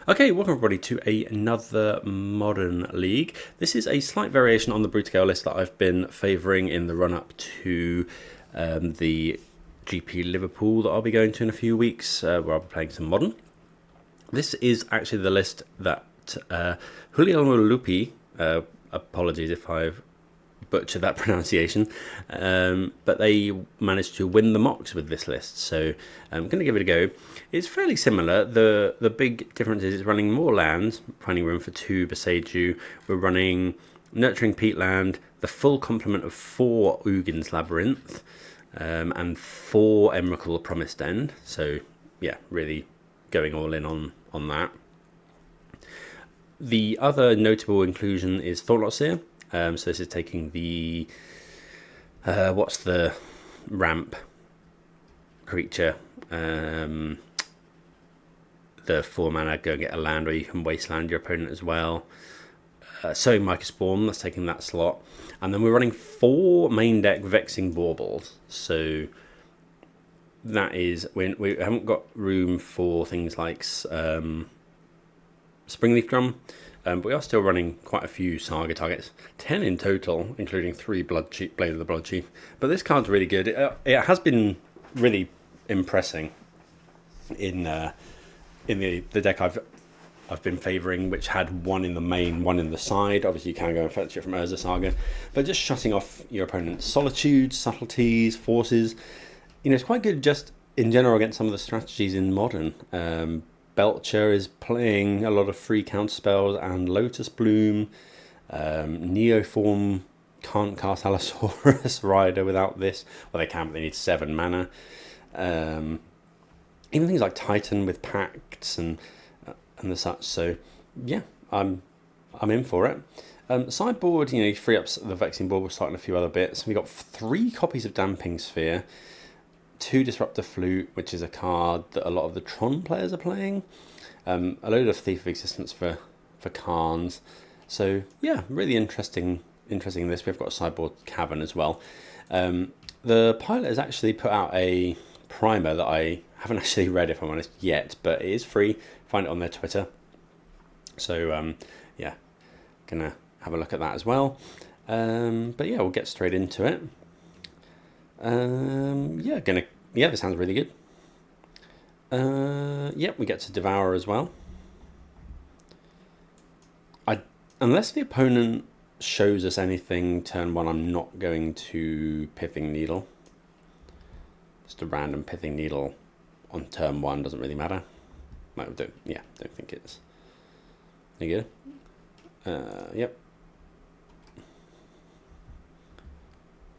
Okay, welcome everybody to another Modern League. This is a slight variation on the Broodscale list that I've been favouring in the run-up to the GP Liverpool that I'll be going to in a few weeks, where I'll be playing some Modern. This is actually the list that Guglielmo Lupi, apologies if I've butchered that pronunciation, but they managed to win the MOCS with this list, so I'm going to give it a go. It's fairly similar. The big difference is it's running more lands, finding room for 2 Beseiju. We're running Nurturing Peatland, the full complement of 4 Ugin's Labyrinth, and 4 Emrakul Promised End, so yeah, really going all in on that. The other notable inclusion is Thoughtlot Seer. So this is taking the, what's the ramp creature, the 4 mana, go and get a land, or you can wasteland your opponent as well. Sowing Micah Spawn, that's taking that slot. And then we're running 4 main deck Vexing Baubles. So that is, we haven't got room for things like Springleaf Drum. But we are still running quite a few Saga targets, 10 in total, including 3 Blade of the Blood Chief. But this card's really good. It has been really impressing in the deck I've been favouring, which had 1 in the main, 1 in the side. Obviously, you can go and fetch it from Urza Saga, but just shutting off your opponent's solitudes, subtleties, forces. You know, it's quite good just in general against some of the strategies in Modern. Belcher is playing a lot of free counter spells, and Lotus Bloom, Neoform can't cast Allosaurus Rider without this. Well, they can, but they need 7 mana. Even things like Titan with Pacts and the such. So yeah, I'm in for it. Sideboard, you know, you free up the Vexing Bauble, starting a few other bits. We got 3 copies of Damping Sphere, 2 Disruptor Flute, which is a card that a lot of the Tron players are playing. A load of Thief of Existence for Karns. So yeah, really interesting this. We've got a sideboard Cavern as well. The pilot has actually put out a primer that I haven't actually read, if I'm honest, yet, but it is free. Find it on their Twitter. So yeah, gonna have a look at that as well. But yeah, we'll get straight into it. Yeah, this sounds really good. Yep, we get to Devour as well. Unless the opponent shows us anything turn 1, I'm not going to Pithing Needle. Just a random Pithing Needle on turn 1 doesn't really matter. Don't think it's any good. Yep.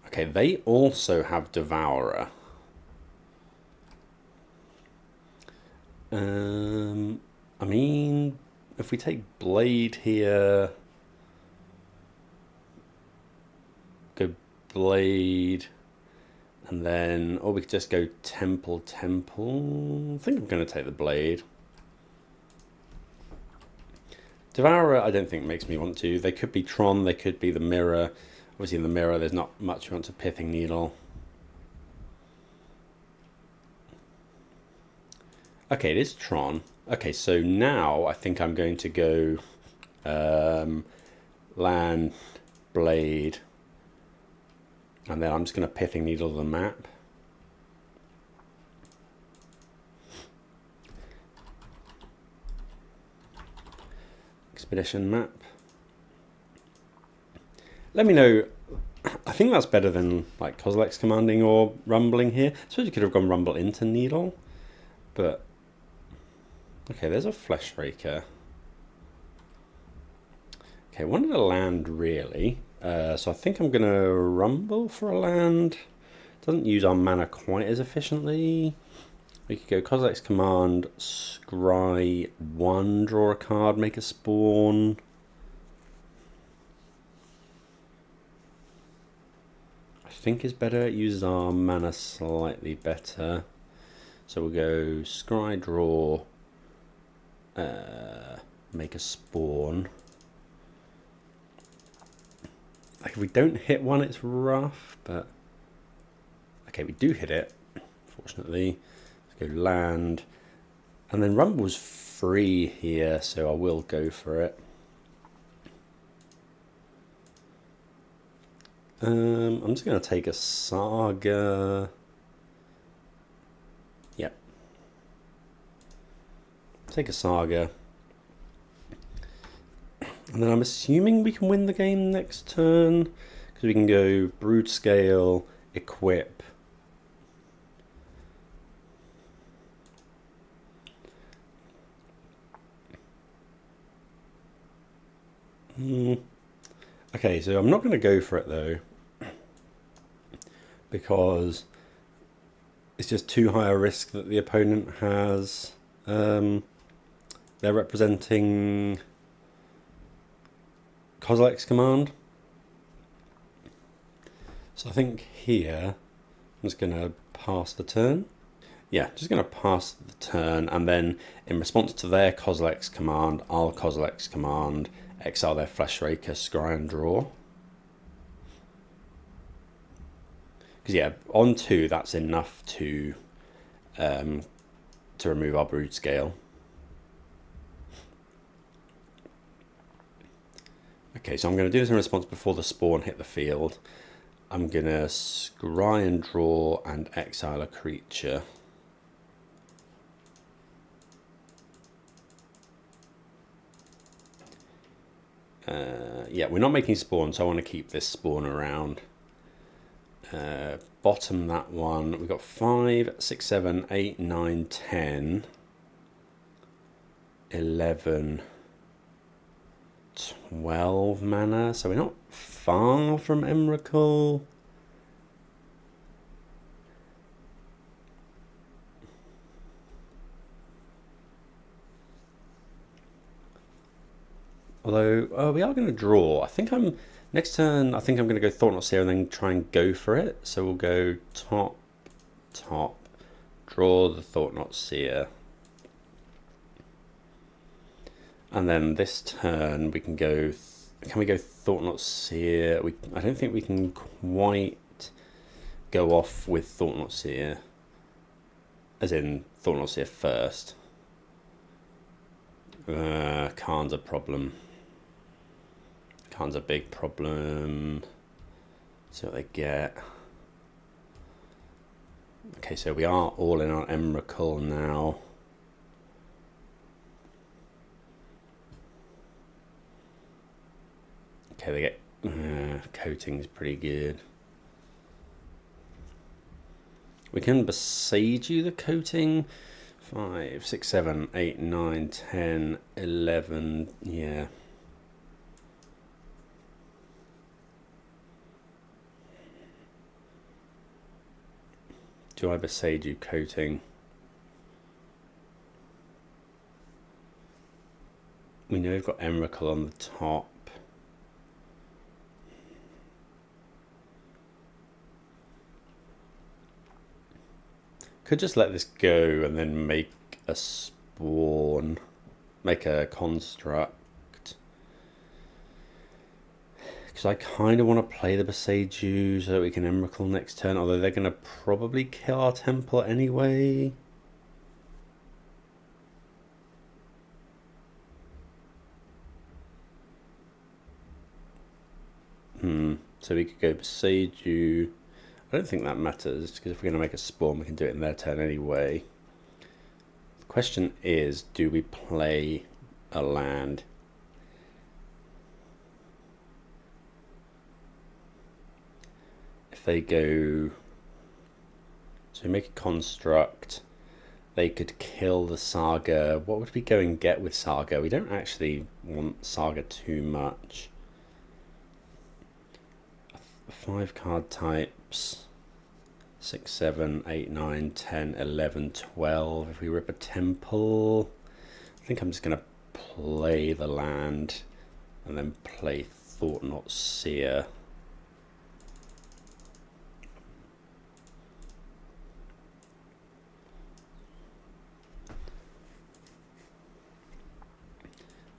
Okay, they also have Devourer. I mean, if we take Blade here, go Blade, and then, or we could just go Temple. I think I'm going to take the Blade. Devourer, I don't think makes me want to. They could be Tron, they could be the Mirror. Obviously in the Mirror there's not much you want to Pithing Needle. Okay, it is Tron. Okay, so now I think I'm going to go Land, Blade, and then I'm just going to Pithing Needle the map. Expedition map. Let me know. I think that's better than like Kozilek's commanding or rumbling here. I suppose you could have gone rumble into Needle, but okay, there's a Flesh Raker. Okay, wanted a land really, so I think I'm gonna rumble for a land. Doesn't use our mana quite as efficiently. We could go Kozilek's command, scry 1, draw a card, make a spawn. I think is better. It uses our mana slightly better. So we'll go scry, draw, make a spawn. Like if we don't hit 1, it's rough, but okay, we do hit it, fortunately. Let's go land, and then rumble's free here, so I will go for it. I'm just going to take a Saga. Yep. Take a Saga. And then I'm assuming we can win the game next turn, because we can go Broodscale, equip. Okay, so I'm not going to go for it though, because it's just too high a risk that the opponent has. They're representing Kozilek's command. So I think here I'm just going to pass the turn. Yeah, just going to pass the turn, and then in response to their Kozilek's command, I'll Kozilek's command, exile their Fleshraker, scry and draw. Because yeah, on 2 that's enough to remove our Broodscale. Okay, so I'm going to do this in response before the spawn hit the field. I'm going to scry and draw and exile a creature. Yeah, we're not making spawn, so I want to keep this spawn around. Bottom that one. We've got 5, 6, 7, 8, 9, 10, 11, 12 mana. So we're not far from Emrakul. Although we are going to draw. Next turn I think I'm going to go Thought-Knot Seer and then try and go for it. So we'll go top, top, draw the Thought-Knot Seer. And then this turn we can go, can we go Thought-Knot Seer? I don't think we can quite go off with Thought-Knot Seer, as in Thought-Knot Seer first. Khan's a problem. Khan's a big problem. See what they get. Okay, so we are all in on Emrakul now. Okay, they get coating's pretty good. We can besiege you the coating. 5, 6, 7, 8, 9, 10, 11, yeah. Do I besiege you coating? We know we've got Emrakul on the top. Could just let this go and then make a spawn, make a construct. Because I kind of want to play the Beseiju so that we can Emrakul next turn, although they're going to probably kill our Temple anyway. So we could go Beseiju. I don't think that matters, because if we're going to make a spawn, we can do it in their turn anyway. The question is, do we play a land? If they go... So we make a construct, they could kill the Saga. What would we go and get with Saga? We don't actually want Saga too much. 5 card types, 6, 7, 8, 9, 10, 11, 12. If we rip a Temple, I think I'm just going to play the land and then play Thought-Knot Seer.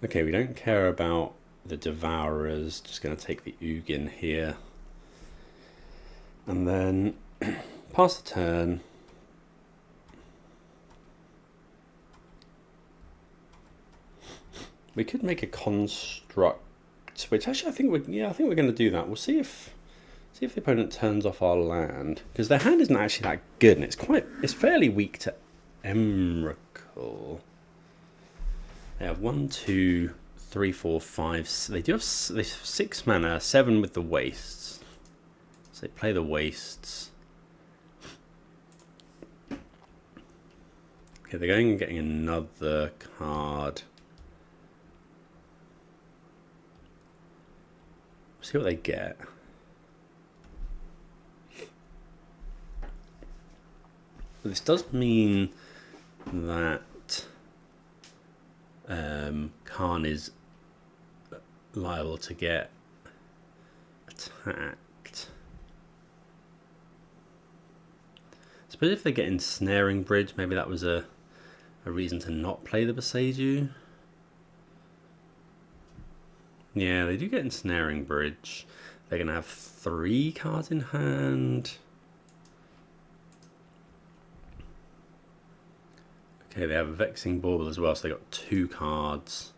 Okay, we don't care about the Devourers, just going to take the Ugin here. And then pass the turn. We could make a construct, which actually I think we're going to do that. We'll see if the opponent turns off our land, because their hand isn't actually that good, and it's fairly weak to Emrakul. They have 1, 2, 3, 4, 5. They have 6 mana, 7 with the wastes. So they play the wastes. Okay, they're going and getting another card. See what they get. But this does mean that Khan is liable to get attacked. I suppose if they get Ensnaring Bridge, maybe that was a reason to not play the Boseiju. Yeah, they do get Ensnaring Bridge. They're going to have 3 cards in hand. Okay, they have a Vexing Bauble as well, so they got 2 cards.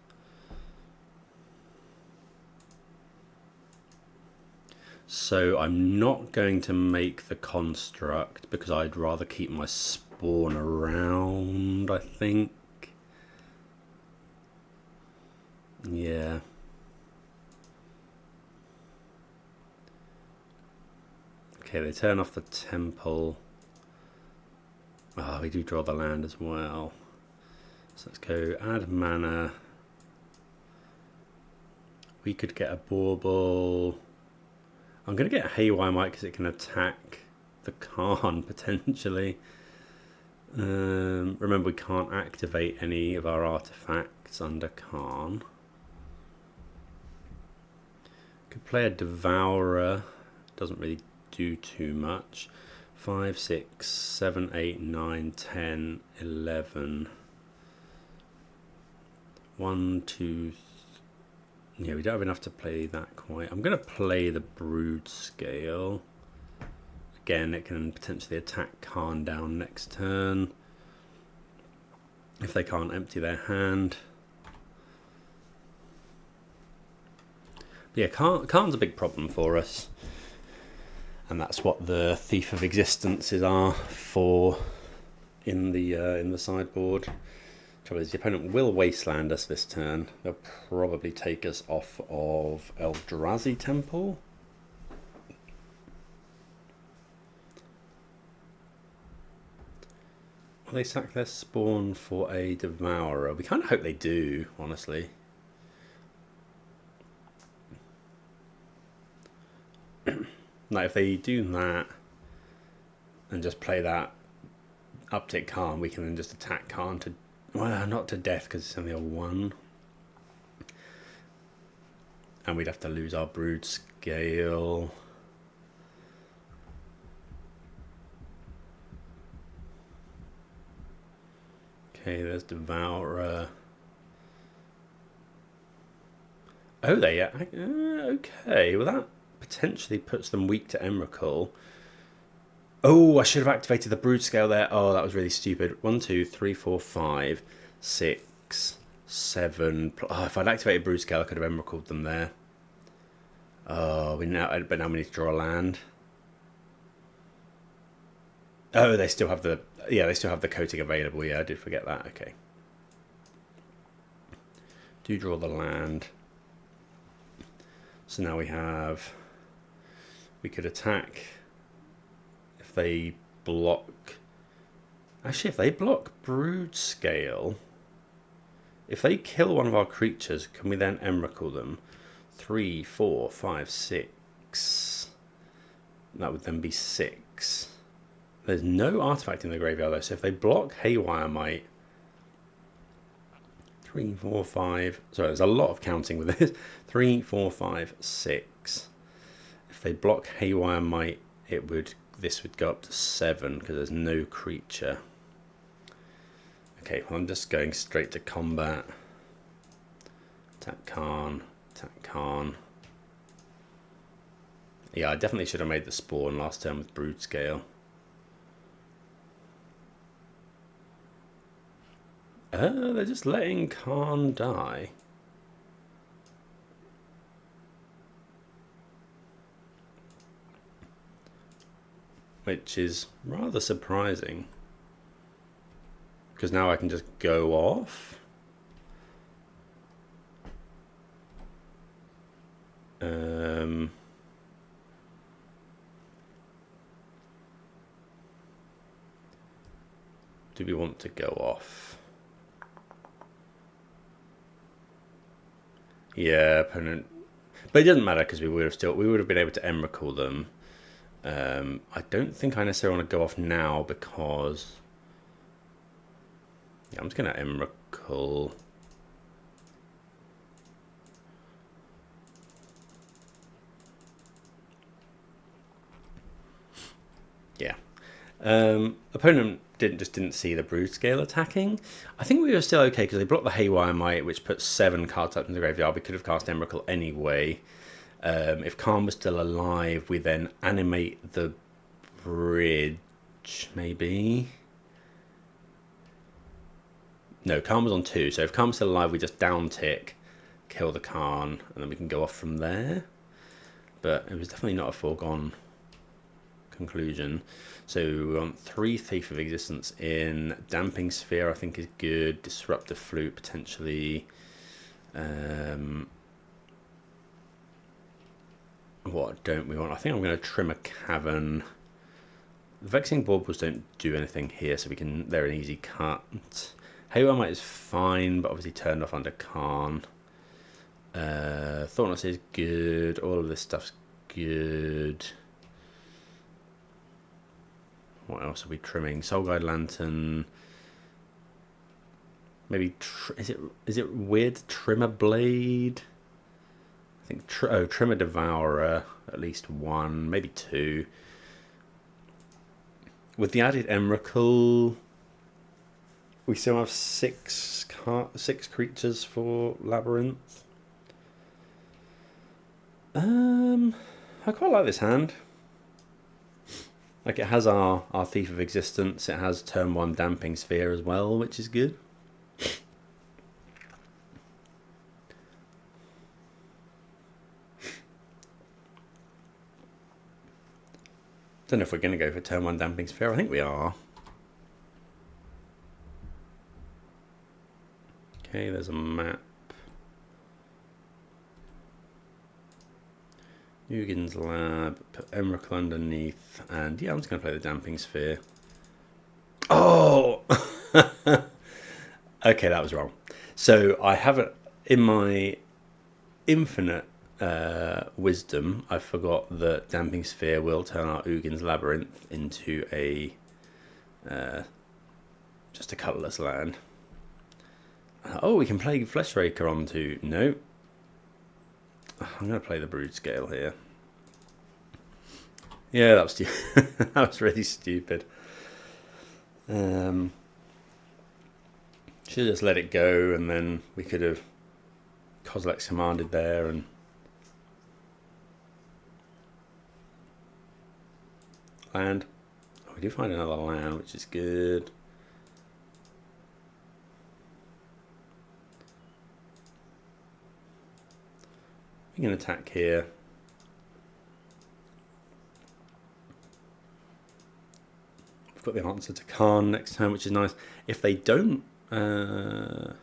So I'm not going to make the construct because I'd rather keep my spawn around, I think. Yeah. Okay, they turn off the temple. Ah, we do draw the land as well. So let's go add mana. We could get a Bauble. I'm going to get a Haywire Might because it can attack the Khan potentially. Remember, we can't activate any of our artifacts under Khan. Could play a Devourer. Doesn't really do too much. 5, 6, 7, 8, 9, 10, 11. 1, 2, yeah, we don't have enough to play that quite. I'm going to play the Broodscale. Again, it can potentially attack Khan down next turn if they can't empty their hand. But yeah, Khan's a big problem for us. And that's what the Thief of Existences are for in the sideboard. Trouble is, the opponent will wasteland us this turn. They'll probably take us off of Eldrazi Temple. Will they sack their spawn for a Devourer? We kind of hope they do, honestly. Now, if they do that and just play that uptick Khan, we can then just attack Khan to, well, not to death because it's only a 1. And we'd have to lose our Broodscale. Okay, there's Devourer. Oh, they okay. Well, that potentially puts them weak to Emrakul. Oh, I should have activated the Broodscale there. Oh, that was really stupid. 1, 2, 3, 4, 5, 6, 7. Oh, if I'd activated Broodscale, I could have Emrakuled them there. Oh, but now we need to draw a land. Oh, they still have the coating available. Yeah, I did forget that. Okay. Do draw the land. So now we could attack if they block. Actually, if they block Broodscale, if they kill one of our creatures, can we then Emrakul them? 3, 4, 5, 6. That would then be 6. There's no artifact in the graveyard though, so if they block Haywire Might, 3, 4, 5. Sorry, there's a lot of counting with this. 3, 4, 5, 6. If they block Haywire Might, this would go up to 7 because there's no creature. Okay, well, I'm just going straight to combat. Attack Khan. Attack Khan. Yeah, I definitely should have made the spawn last turn with Broodscale. They're just letting Khan die. which is rather surprising. Because now I can just go off. Do we want to go off? Yeah, opponent. But it doesn't matter because we would have been able to Emrakul them. I don't think I necessarily want to go off now because yeah, I'm just gonna Emrakul. Yeah. Opponent didn't see the Broodscale attacking. I think we were still okay because they blocked the Haywire Might, which puts 7 card types in the graveyard. We could have cast Emrakul anyway. If Khan was still alive, we then animate the bridge, maybe. No, Khan was on 2, so if Khan was still alive, we just down tick, kill the Khan, and then we can go off from there. But it was definitely not a foregone conclusion. So we want 3 Thief of Existence in. Damping Sphere I think is good. Disruptive Flute potentially. What don't we want? I think I'm going to trim a Cavern. The Vexing Baubles don't do anything here, so they're an easy cut. Haywire Might is fine, but obviously turned off under Khan. Thoughtless is good. All of this stuff's good. What else are we trimming? Soul Guide Lantern. Maybe is it weird? Trimmer Blade. I think Trimmer Devourer. At least 1, maybe 2. With the added Emrakul, we still have 6 creatures for Labyrinth. I quite like this hand. Like, it has our Thief of Existence, it has turn 1 Damping Sphere as well, which is good. Don't know if we're going to go for turn 1 Damping Sphere, I think we are. Okay, there's a map. Uggin's Lab, put Emrakul underneath, and yeah, I'm just going to play the Damping Sphere. Oh! Okay, that was wrong. So I have it in my infinite wisdom, I forgot that Damping Sphere will turn our Uggin's Labyrinth into a just a colourless land. Oh, we can play Fleshraker onto... No. I'm going to play the Broodscale here. Yeah, that was stupid. That was really stupid. Should have just let it go, and then we could have Kozilek's commanded there, and land. Oh, we do find another land, which is good. We can attack here. We've got the answer to Khan next turn, which is nice. If they don't, what are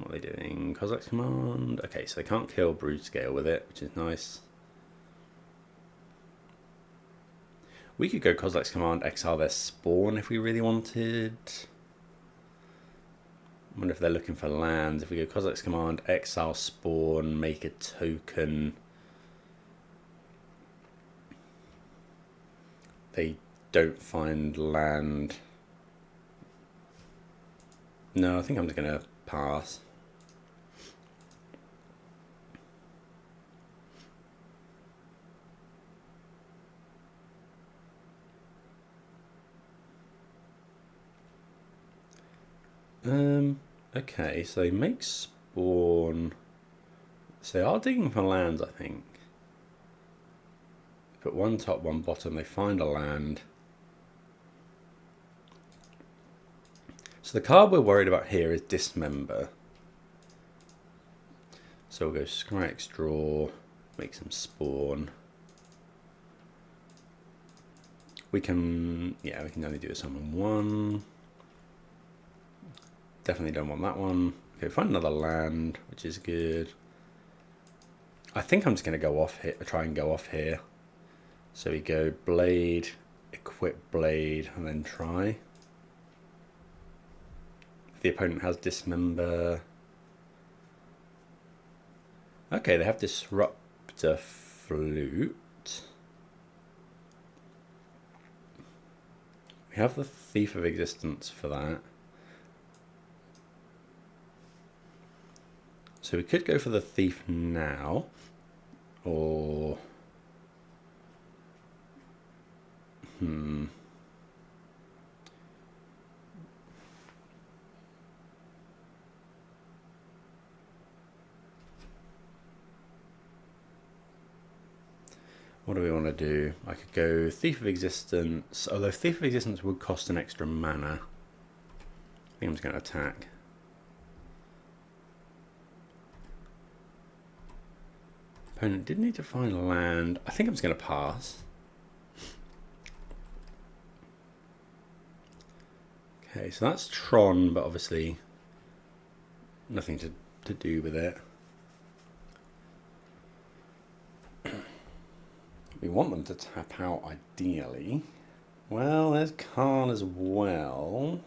they doing? Kozilek's command. Okay, so they can't kill Broodscale with it, which is nice. We could go Kozilek's command, exile their spawn if we really wanted. I wonder if they're looking for lands. If we go Kozilek's command, exile spawn, make a token. They don't find land. No, I think I'm just going to pass. Okay, so they make spawn. So they are digging for lands, I think. Put 1 top, 1 bottom, they find a land. So the card we're worried about here is Dismember. So we'll go Scryx, draw, make some spawn. We can, yeah, we can only do a summon 1. Definitely don't want that one. Okay, find another land, which is good. I think I'm just going to go off here, try and go off here. So we go blade, equip blade, and then try. If the opponent has dismember. Okay, they have disruptor flute. We have the Thief of Existence for that. So we could go for the Thief now, or what do we want to do? I could go Thief of Existence, although Thief of Existence would cost an extra mana. I think I'm just going to attack. Opponent did need to find land. I think I'm just going to pass. Okay, so that's Tron, but obviously nothing to do with it. We want them to tap out ideally. Well, there's Khan as well.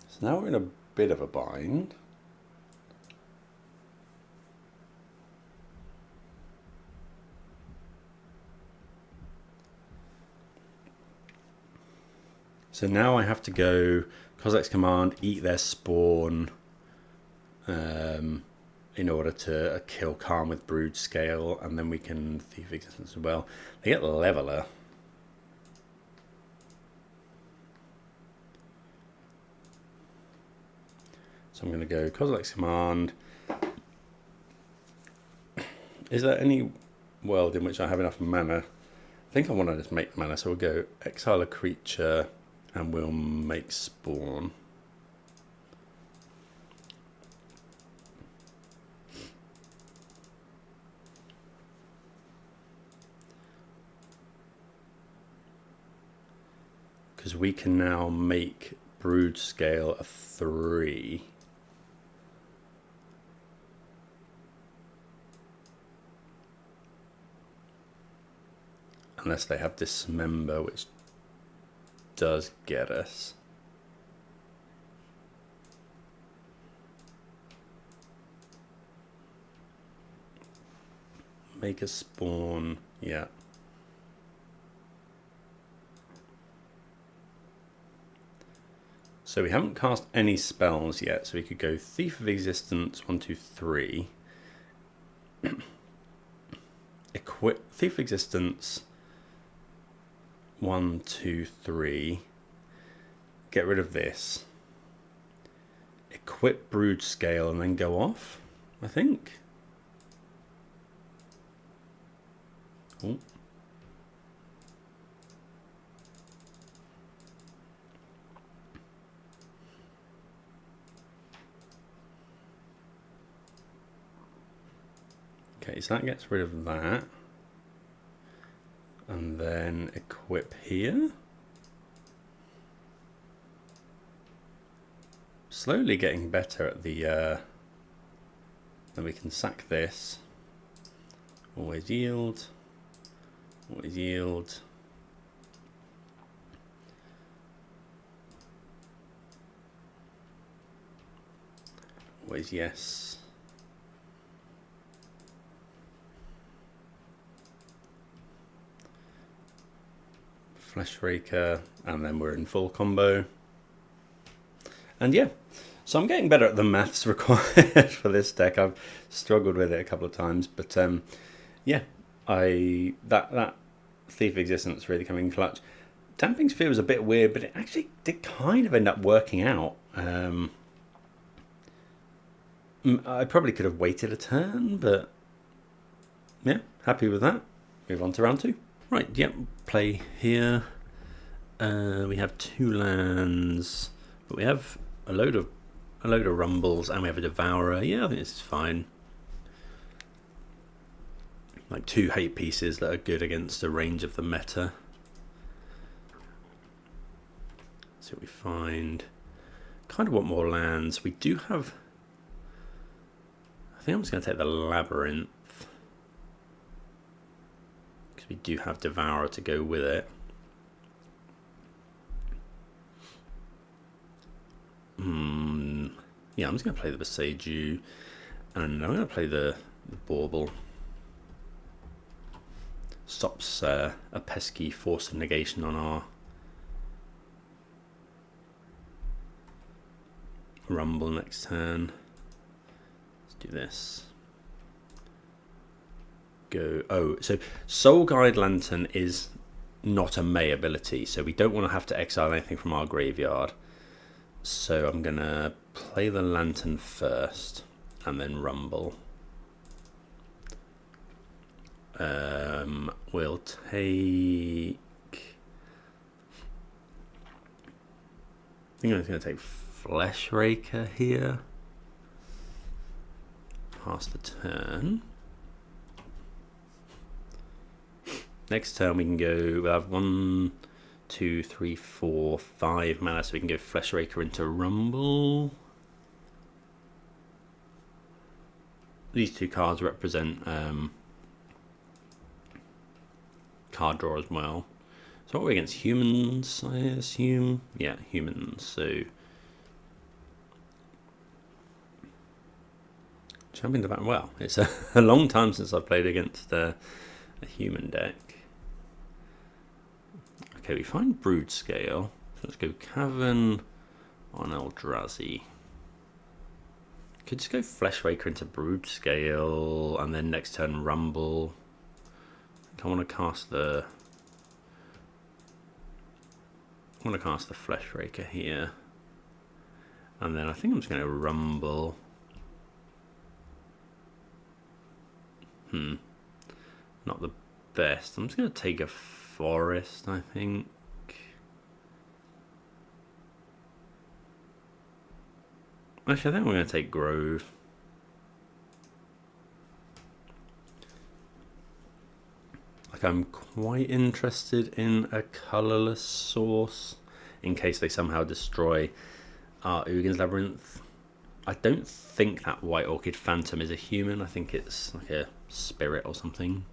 So now we're in a bit of a bind. So now I have to go Kozak's Command, eat their spawn in order to kill Khan with Broodscale, and then we can Thief Existence as well. They get Leveler. So I'm going to go Kozak's Command. Is there any world in which I have enough mana? I think I want to just make mana, so we'll go exile a creature and we'll make spawn. Because we can now make Broodscale a 3. Unless they have Dismember, which does get us. Make a spawn, yeah. So we haven't cast any spells yet, so we could go Thief of Existence, 1, 2, 3. Equip Thief of Existence, 1, 2, 3. Get rid of this. Equip Broodscale and then go off, I think. Oh. Okay, so that gets rid of that. And then equip here. Slowly getting better at the... then we can sack this. Always yield. Always yield. Always yes. Flesh Raker, and then we're in full combo. And yeah, so I'm getting better at the maths required for this deck. I've struggled with it a couple of times, but yeah, that Thief Existence really coming clutch. Damping Sphere was a bit weird, but it actually did kind of end up working out. I probably could have waited a turn, but yeah, happy with that. Move on to round 2. Right, yep, play here. We have 2 lands, but we have a load of rumbles, and we have a Devourer. Yeah, I think this is fine. like 2 hate pieces that are good against a range of the meta. See what we find. Kind of want more lands. We do have... I think I'm just going to take the Labyrinth, because we do have Devourer to go with it. Yeah, I'm just going to play the Boseiju, and I'm going to play the Bauble. Stops a pesky Force of Negation on our Rumble next turn. Let's do this. Go. Oh, so Soul Guide Lantern is not a May ability, so we don't want to have to exile anything from our graveyard. So I'm going to play the Lantern first and then Rumble. We'll take... I think I'm going to take Flesh Raker here. Pass the turn. Next turn we can go, we'll have 1, 2, 3, 4, 5 mana, so we can go Flesh Raker into Rumble. These 2 cards represent card draw as well. So what are we against? Humans, I assume? Yeah, humans. So Champion Devourer. Well, it's a long time since I've played against a human deck. Okay, we find Broodscale. So let's go Cavern on Eldrazi. Could just go Flesh Raker into Broodscale and then next turn Rumble. I want to cast the Flesh Raker here, and then I think I'm just going to Rumble. Not the best. I'm just going to take a Forest, I think. Actually, I think we're going to take Grove. Like, I'm quite interested in a colourless source in case they somehow destroy our Ugin's Labyrinth. I don't think that White Orchid Phantom is a human. I think it's like a spirit or something.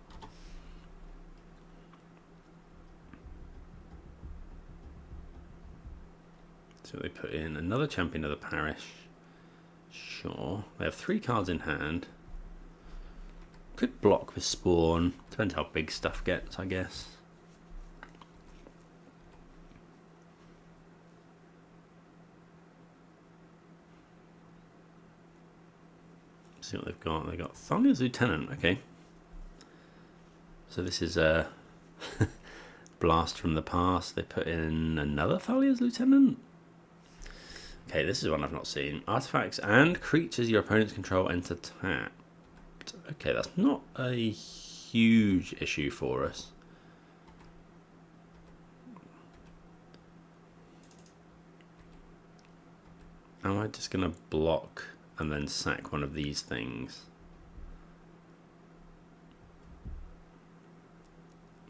So they put in another Champion of the Parish. Sure. They have 3 cards in hand. Could block with Spawn. Depends how big stuff gets, I guess. See what they've got. They've got Thalia's Lieutenant. Okay. So this is a blast from the past. They put in another Thalia's Lieutenant. Okay, this is one I've not seen. Artifacts and creatures your opponents control enter tapped. Okay, that's not a huge issue for us. Am I just going to block and then sack one of these things?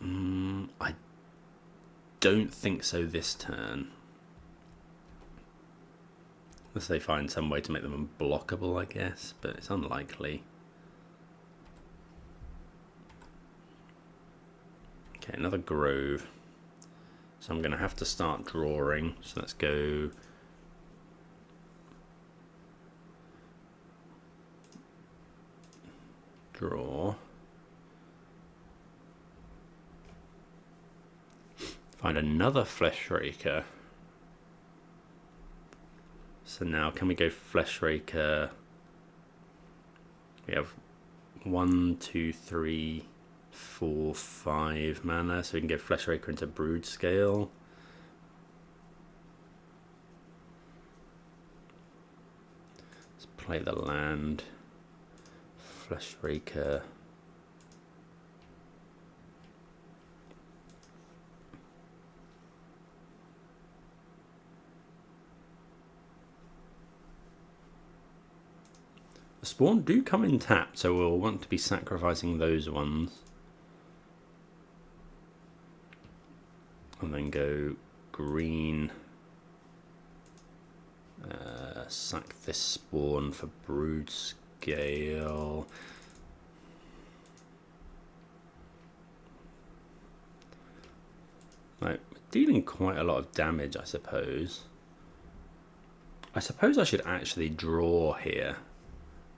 I don't think so this turn. Unless they find some way to make them unblockable, I guess, but it's unlikely. Okay, another Grove. So I'm going to have to start drawing. So let's go... Draw. Find another Flesh Raker. So now can we go Flesh Raker? We have 1, 2, 3, 4, 5 mana, so we can go Flesh Raker into Broodscale. Let's play the land. Flesh Raker. The spawn do come in tapped, so we'll want to be sacrificing those ones. And then go green. Sack this spawn for Broodscale. Like, dealing quite a lot of damage, I suppose. I suppose I should actually draw here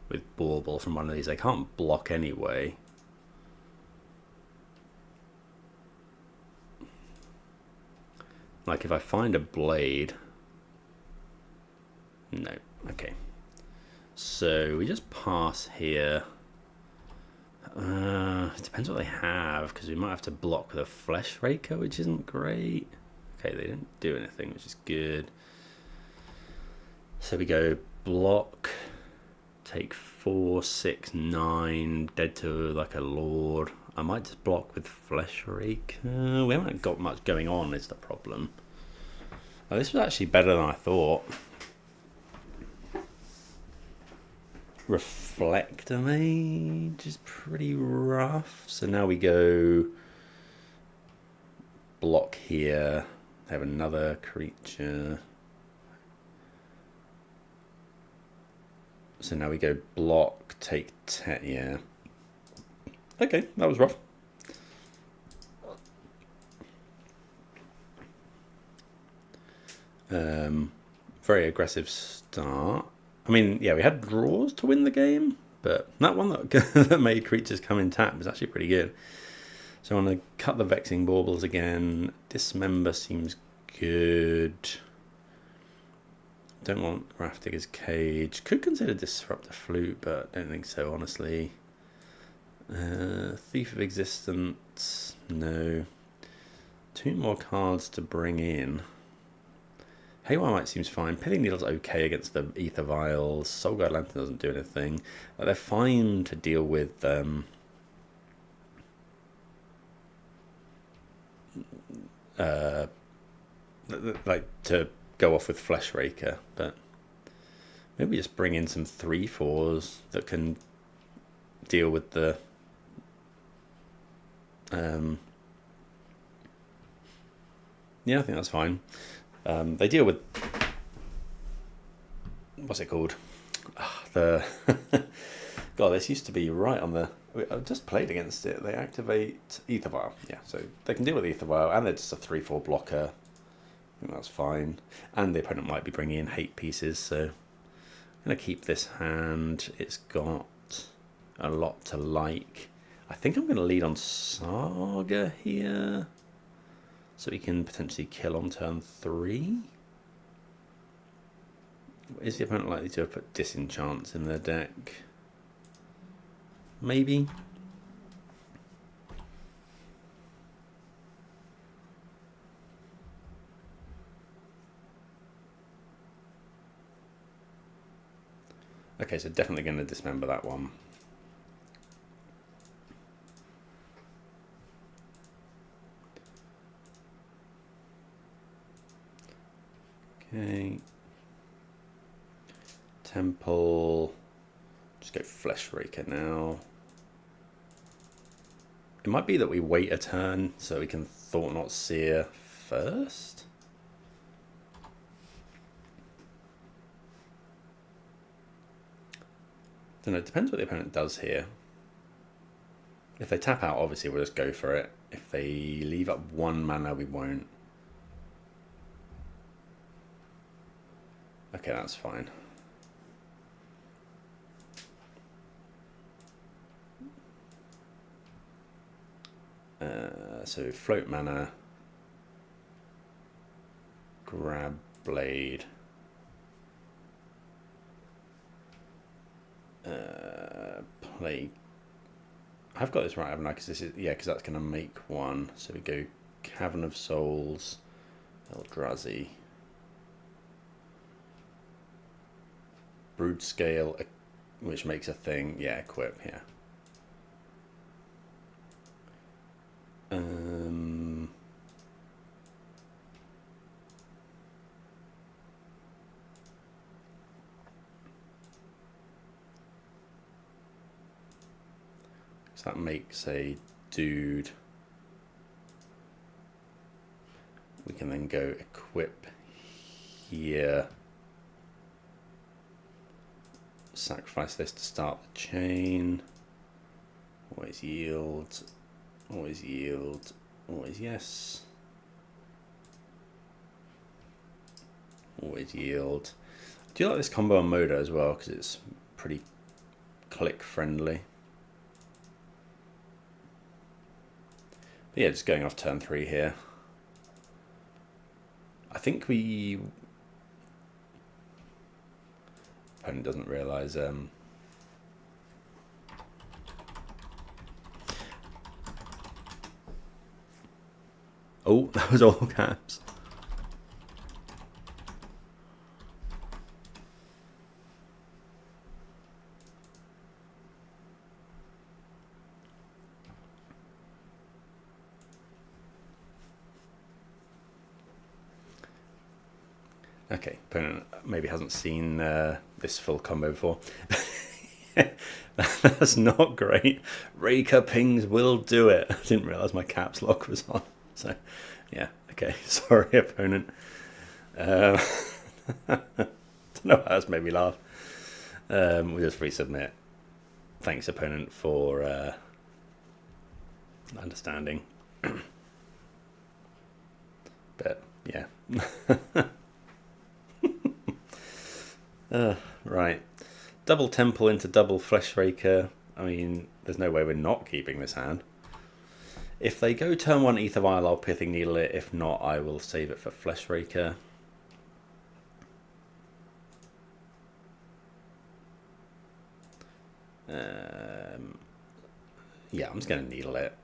with Bauble from one of these. I can't block anyway. Like if I find a blade. No, okay. So we just pass here. It depends what they have, because we might have to block with a Flesh Raker, which isn't great. Okay, they didn't do anything, which is good. So we go block, take 4, 6, 9, dead to like a Lord. I might just block with Flesh Raker. We haven't got much going on, is the problem. Oh, this was actually better than I thought. Reflector Mage is pretty rough. So now we go block here. Have another creature. So now we go block, take 10. Yeah. Okay, that was rough. Very aggressive start. I mean, yeah, we had draws to win the game, but that one that made creatures come in tap was actually pretty good. So I'm going to cut the Vexing Baubles again. Dismember seems good. Don't want Grafdigger's Cage. Could consider Disrupt the Flute, but don't think so, honestly. Thief of Existence, no. 2 more cards to bring in. Haywire Might seems fine. Pithing Needle's okay against the Ether Vials. Soulguard Lantern doesn't do anything. They're fine to deal with like to go off with Flesh Raker, but maybe just bring in some 3/4s that can deal with the yeah, I think that's fine. They deal with what's it called? The God, this used to be right on the. I've just played against it. They activate Ether Vial, yeah, so they can deal with Ether Vial, and they're just a 3/4 blocker. I think that's fine. And the opponent might be bringing in hate pieces, so I'm gonna keep this hand. It's got a lot to like. I think I'm gonna lead on Saga here, so we can potentially kill on turn 3. Is the opponent likely to have put Disenchants in their deck? Maybe. Okay, so definitely going to dismember that one. Okay. Temple. Just go Flesh Raker now. It might be that we wait a turn so we can Thought Not Seer first. Don't know, it depends what the opponent does here. If they tap out, obviously we'll just go for it. If they leave up 1 mana, we won't. Okay, that's fine. So float mana, grab blade, play. I've got this right, haven't I? Because this is, yeah, because that's going to make 1. So we go Cavern of Souls, Eldrazi, Broodscale, which makes a thing. Yeah, equip. Yeah. So that makes a dude. We can then go equip here. Sacrifice this to start the chain. Always yield. Always yield. Always yes. Always yield. I do like this combo on Moda as well because it's pretty click friendly. But yeah, just going off turn 3 here. I think opponent doesn't realise oh, that was all caps. Okay, opponent maybe hasn't seen this full combo before. That's not great. Raker pings will do it. I didn't realise my caps lock was on. So, yeah, okay. Sorry, opponent. Don't know how that's made me laugh. We'll just resubmit. Thanks, opponent, for understanding. But, yeah. Right. Double Temple into double Flesh Raker. I mean, there's no way we're not keeping this hand. If they go turn 1 Ether Vial, I'll Pithing Needle it. If not, I will save it for Flesh Raker. Yeah, I'm just going to Needle it.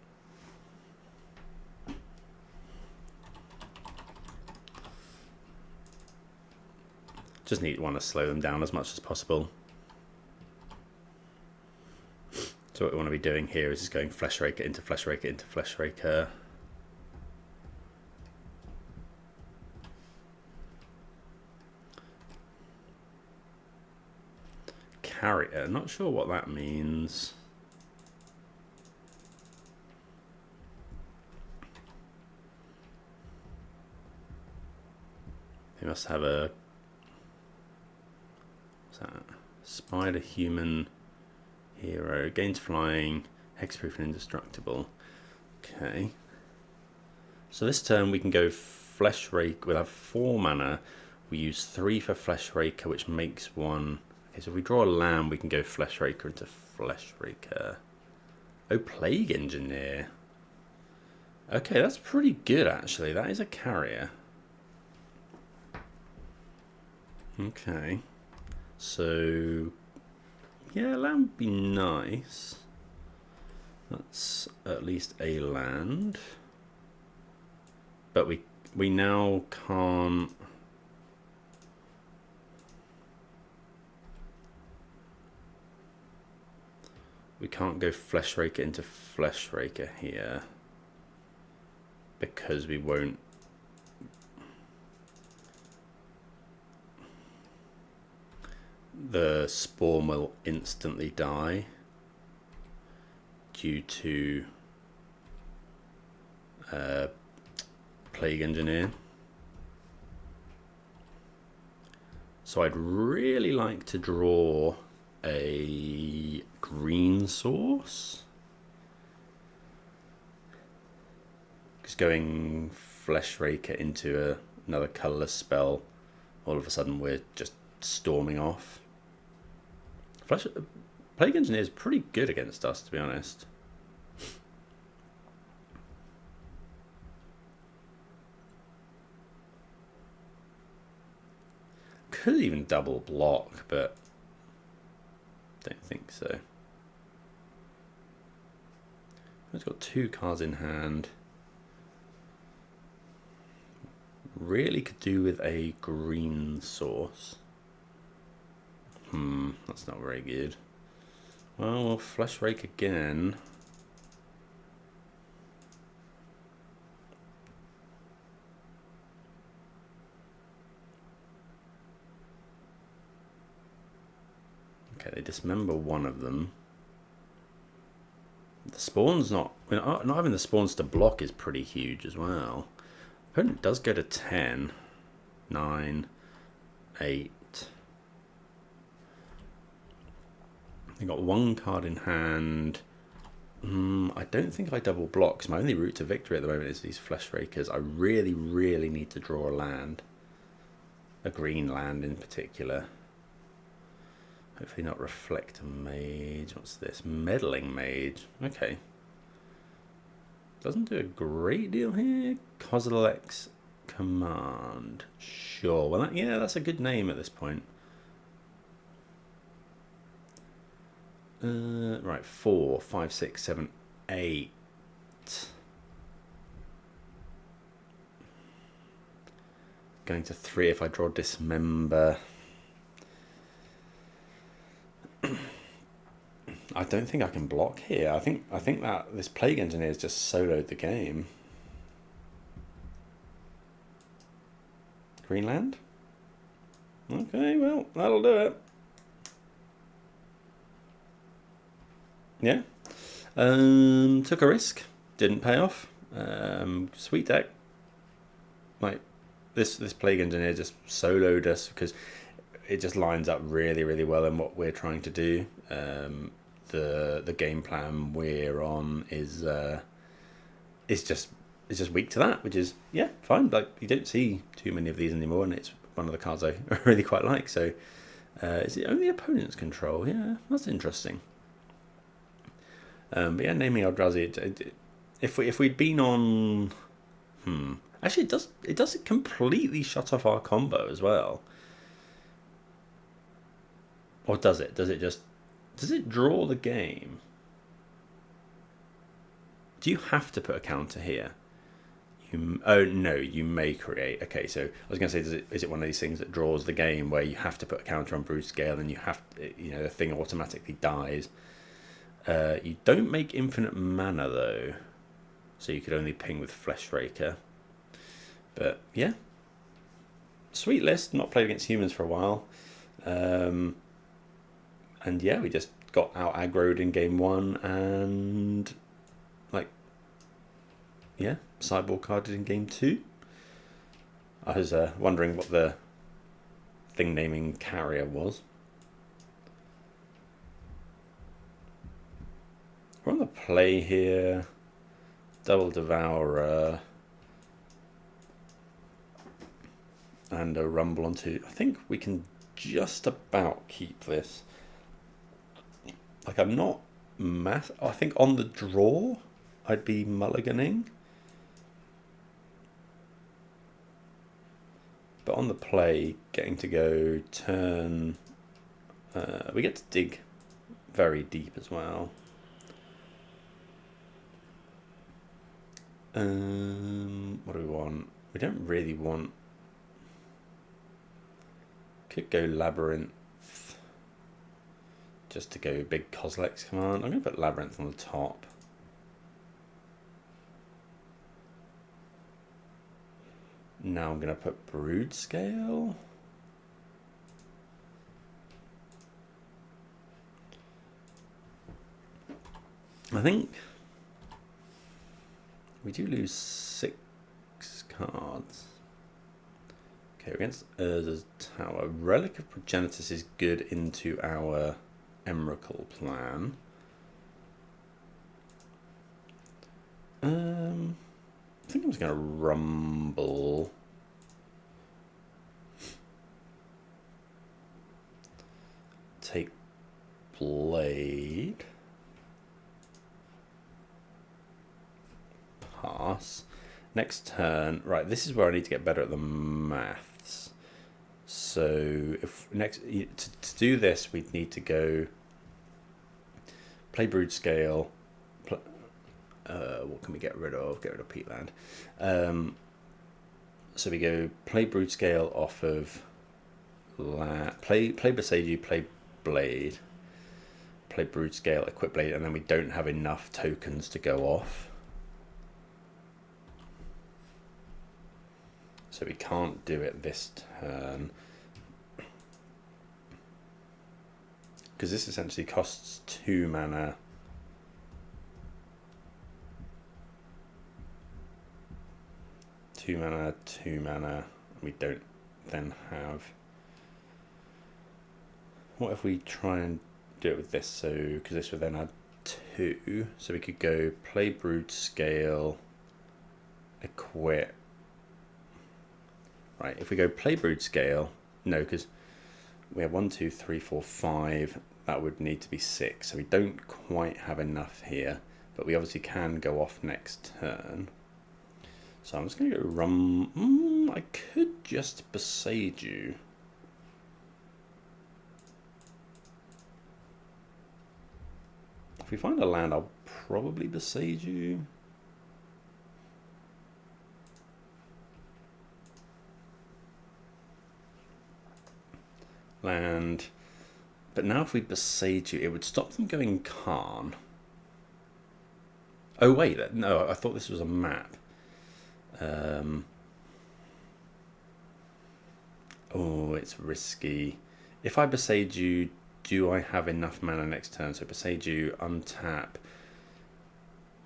Just want to slow them down as much as possible. So what we want to be doing here is just going Flesh Raker into Flesh Raker into Flesh Raker. Carrier, not sure what that means. They must have a... what's that? Spider Human Hero. Gains flying, hexproof and indestructible. Okay. So this turn we can go Flesh Raker. We'll have 4 mana. We use 3 for Flesh Raker, which makes 1. Okay, so if we draw a land, we can go Flesh Raker into Flesh Raker. Oh, Plague Engineer. Okay, that's pretty good, actually. That is a carrier. Okay. So, yeah, land would be nice. That's at least a land. But we now can't... we can't go Flesh Raker into Flesh Raker here. Because we won't... the spawn will instantly die due to Plague Engineer. So I'd really like to draw a green source. Just going Flesh Raker into another colourless spell, all of a sudden we're just storming off. Plague Engineer is pretty good against us, to be honest. Could even double block, but don't think so. He's got 2 cards in hand. Really could do with a green source. That's not very good. Well, we'll Flesh Rake again. Okay, they dismember one of them. The The spawns not having the spawns to block is pretty huge as well. Opponent does go to 10, 9, 8. They got one card in hand. I don't think I double blocks. My only route to victory at the moment is these Flesh Rakers. I really, really need to draw a land. A green land in particular. Hopefully not Reflector Mage. What's this? Meddling Mage. Okay. Doesn't do a great deal here. Kozilek's Command. Sure. Well, that's a good name at this point. Right, 4, 5, 6, 7, 8. Going to 3 if I draw Dismember. I don't think I can block here. I think that this Plague Engineer's just soloed the game. Greenland? Okay, well, that'll do it. Yeah. Took a risk. Didn't pay off. Sweet deck. Like, this Plague Engineer just soloed us because it just lines up really, really well in what we're trying to do. The game plan we're on is just weak to that, which is fine. Like, you don't see too many of these anymore, and it's one of the cards I really quite like. So is it only opponent's control? Yeah, that's interesting. But yeah, naming Eldrazi. If we'd been on, actually it does completely shut off our combo as well. Or does it? Does it draw the game? Do you have to put a counter here? Oh no, you may create. Okay, so I was going to say, is it one of these things that draws the game where you have to put a counter on Broodscale and you have the thing automatically dies? You don't make infinite mana though, so you could only ping with Flesh Raker. But yeah, sweet list. Not played against humans for a while, and yeah, we just got out aggroed in game 1, and sideboard carded in game 2. I was wondering what the thing naming carrier was. We're on the play here. Double Devourer. And a Rumble on 2. I think we can just about keep this. Like, I'm not I think on the draw, I'd be mulliganing. But on the play, getting to go turn... we get to dig very deep as well. What do we want? We don't really want... Could go Labyrinth. Just to go big Kozilek's Command. I'm going to put Labyrinth on the top. Now I'm going to put Broodscale. I think we do lose 6 cards. Okay, against Urza's Tower. Relic of Progenitus is good into our Emrakul plan. I think I'm just going to Rumble. Take Blade. Pass. Next turn. Right, this is where I need to get better at the maths. So if to do this, we'd need to go play Broodscale. What can we get rid of? Get rid of Peatland. So we go play Broodscale off of play Boseiju, play Blade, play Broodscale, equip Blade, and then we don't have enough tokens to go off. So we can't do it this turn. Because this essentially costs 2 mana. 2 mana, 2 mana. We don't then have... What if we try and do it with this? So, because this would then add 2. So we could go play Broodscale, equip. Right, if we go play Broodscale, no, because we have 1, 2, 3, 4, 5. That would need to be 6. So we don't quite have enough here, but we obviously can go off next turn. So I'm just going to go run. I could just Besage you. If we find a land, I'll probably Besage you. Land. But now if we Besage you, it would stop them going Khan. Oh wait, no, I thought this was a map. Oh, it's risky. If I Besage you, do I have enough mana next turn? So Besage you, untap.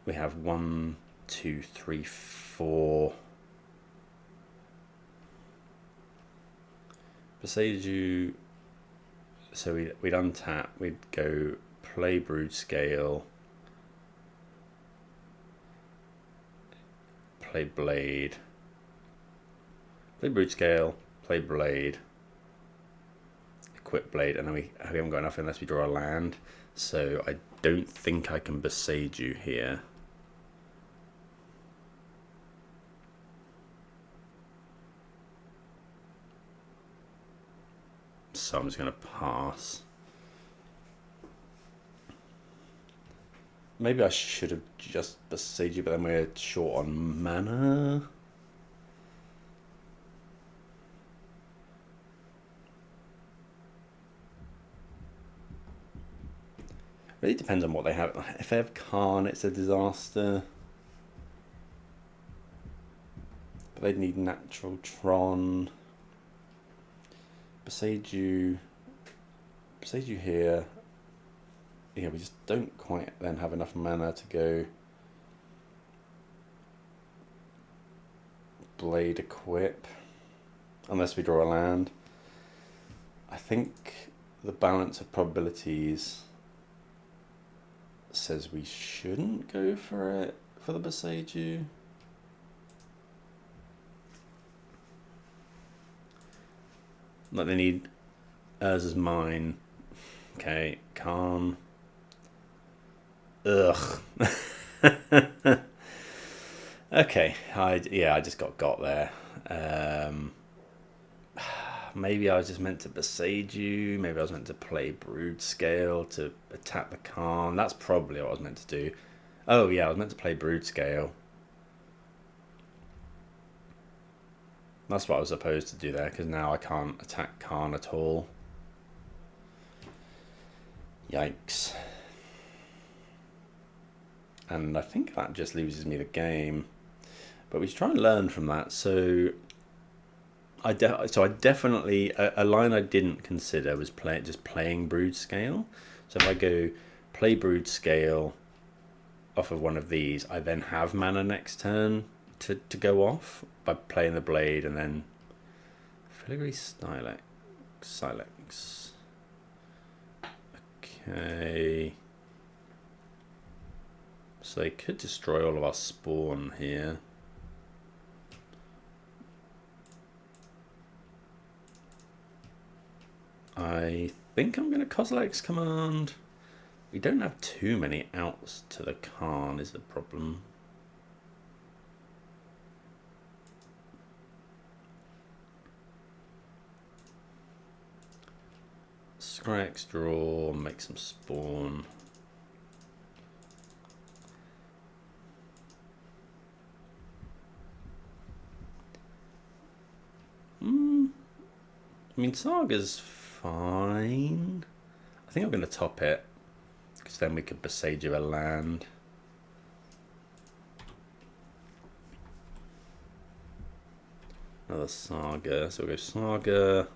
We have 1, 2, 3, 4. Besage you. So we'd untap. We'd go play Broodscale. Play Blade. Play Broodscale. Play Blade. Equip Blade, and then we haven't got enough unless we draw a land. So I don't think I can Besage you here. So I'm just going to pass. Maybe I should have just Besage you, but then we're short on mana. Really depends on what they have. If they have Khan, it's a disaster. But they'd need natural Tron. Besage you here. Yeah, we just don't quite then have enough mana to go Blade equip. Unless we draw a land. I think the balance of probabilities says we shouldn't go for it for the Besage you. Like they need Urza's Mine. Okay, Calm. Ugh. Okay, I just got there. Maybe I was just meant to Besage you. Maybe I was meant to play Broodscale to attack the Khan. That's probably what I was meant to do. Oh yeah, I was meant to play Broodscale. That's what I was supposed to do there, because now I can't attack Khan at all. Yikes. And I think that just loses me the game. But we should try and learn from that. So I definitely, a line I didn't consider was just playing Broodscale. So if I go play Broodscale off of one of these, I then have mana next turn to go off by playing the Blade and then Filigree Silex. Okay. So they could destroy all of our spawn here. I think I'm going to Kozilek's Command. We don't have too many outs to the Khan is the problem. Scrax, draw, make some spawn. I mean, Saga's fine. I think I'm going to top it, because then we could Besage you a land. Another Saga. So we'll go Saga,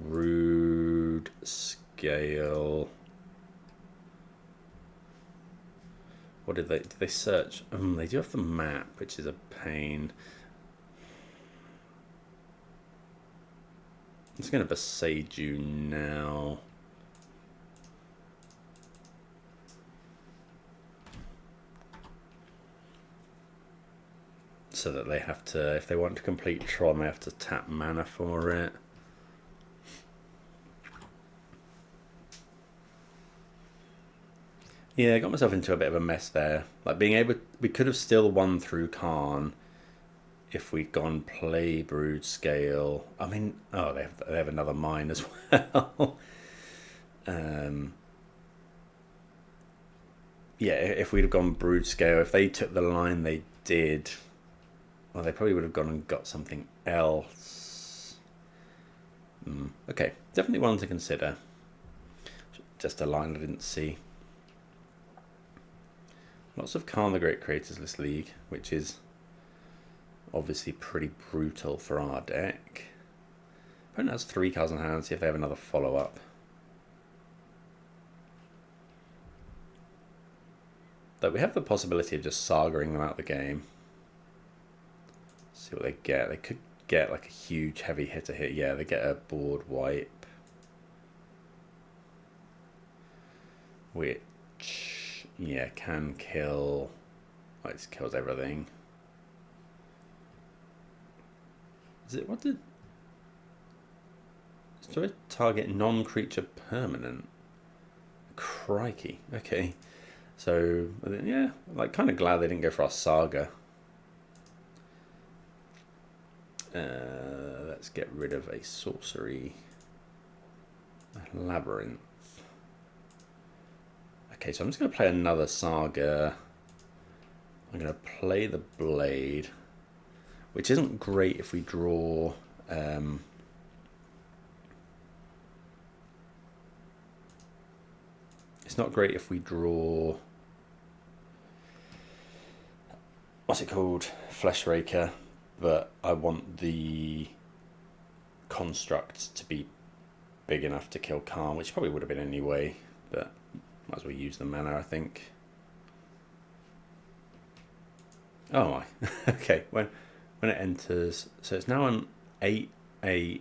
Broodscale. What did they search? They do have the map, which is a pain. I'm just going to beside you now. So that they have to, if they want to complete Tron, they have to tap mana for it. Yeah, I got myself into a bit of a mess there. Like being able, we could have still won through Khan if we'd gone play Broodscale. I mean, oh, they have another mine as well. Yeah, if we'd have gone Broodscale, if they took the line they did, well, they probably would have gone and got something else. Okay, definitely one to consider. Just a line I didn't see. Lots of Khan the Great Creators List League, which is obviously pretty brutal for our deck. Opponent has 3 cards in hand, see if they have another follow-up. Though we have the possibility of just sagaing them out of the game. See what they get. They could get like a huge heavy hitter hit. Yeah, they get a board wipe. Which, yeah, can kill. Oh, it kills everything. Is it, what did... So target non-creature permanent. Crikey. Okay. So, yeah, like kind of glad they didn't go for our saga. Let's get rid of a sorcery. Labyrinth. Okay, so I'm just going to play another saga. I'm going to play the blade, which isn't great if we draw... it's not great if we draw... what's it called? Fleshraker. But I want the construct to be big enough to kill Khan, which probably would have been anyway, but might as well use the mana, I think. Oh my. Okay, when it enters, so it's now an 8/8.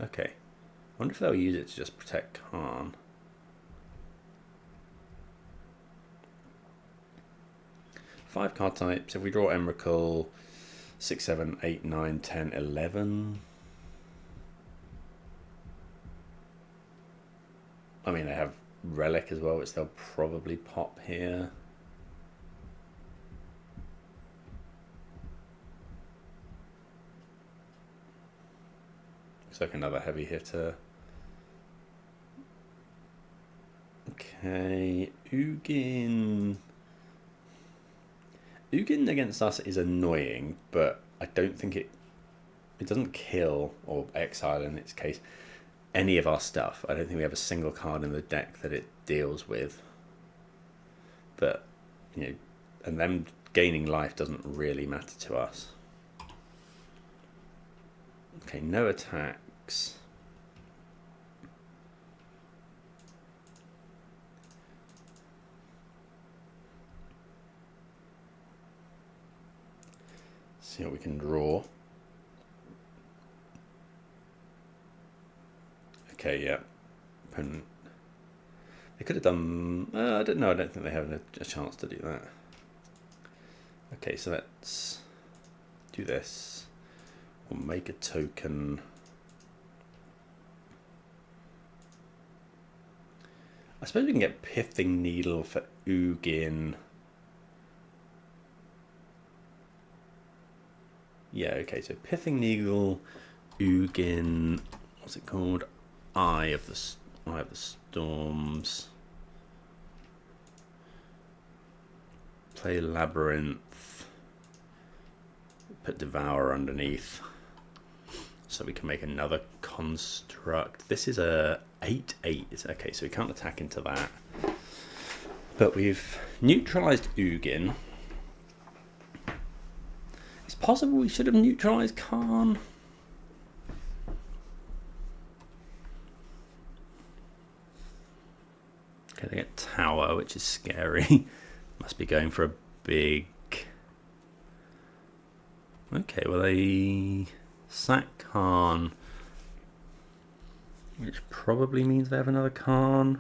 Okay. I wonder if they'll use it to just protect Khan. Five card types. If we draw Emrakul, 6, 7, 8, 9, 10, 11. I mean, they have Relic as well, which they'll probably pop here. Looks like another heavy hitter. Okay, Ugin. Ugin against us is annoying, but I don't think it doesn't kill or exile in its case any of our stuff. I don't think we have a single card in the deck that it deals with. But, you know, and them gaining life doesn't really matter to us. Okay, no attacks. See what we can draw. Okay, yeah. Opponent. They could have done... I don't know. I don't think they have a chance to do that. Okay, so let's do this. We'll make a token. I suppose we can get Pithing Needle for Ugin. Yeah, okay, so Pithing Needle, Ugin, what's it called? Eye of the Storms. Play Labyrinth. Put Devour underneath. So we can make another construct. This is a 8/8. Okay, so we can't attack into that. But we've neutralized Ugin. It's possible we should have neutralized Khan. Okay, they get tower, which is scary. Must be going for a big... Okay, well they sack Khan, which probably means they have another Khan.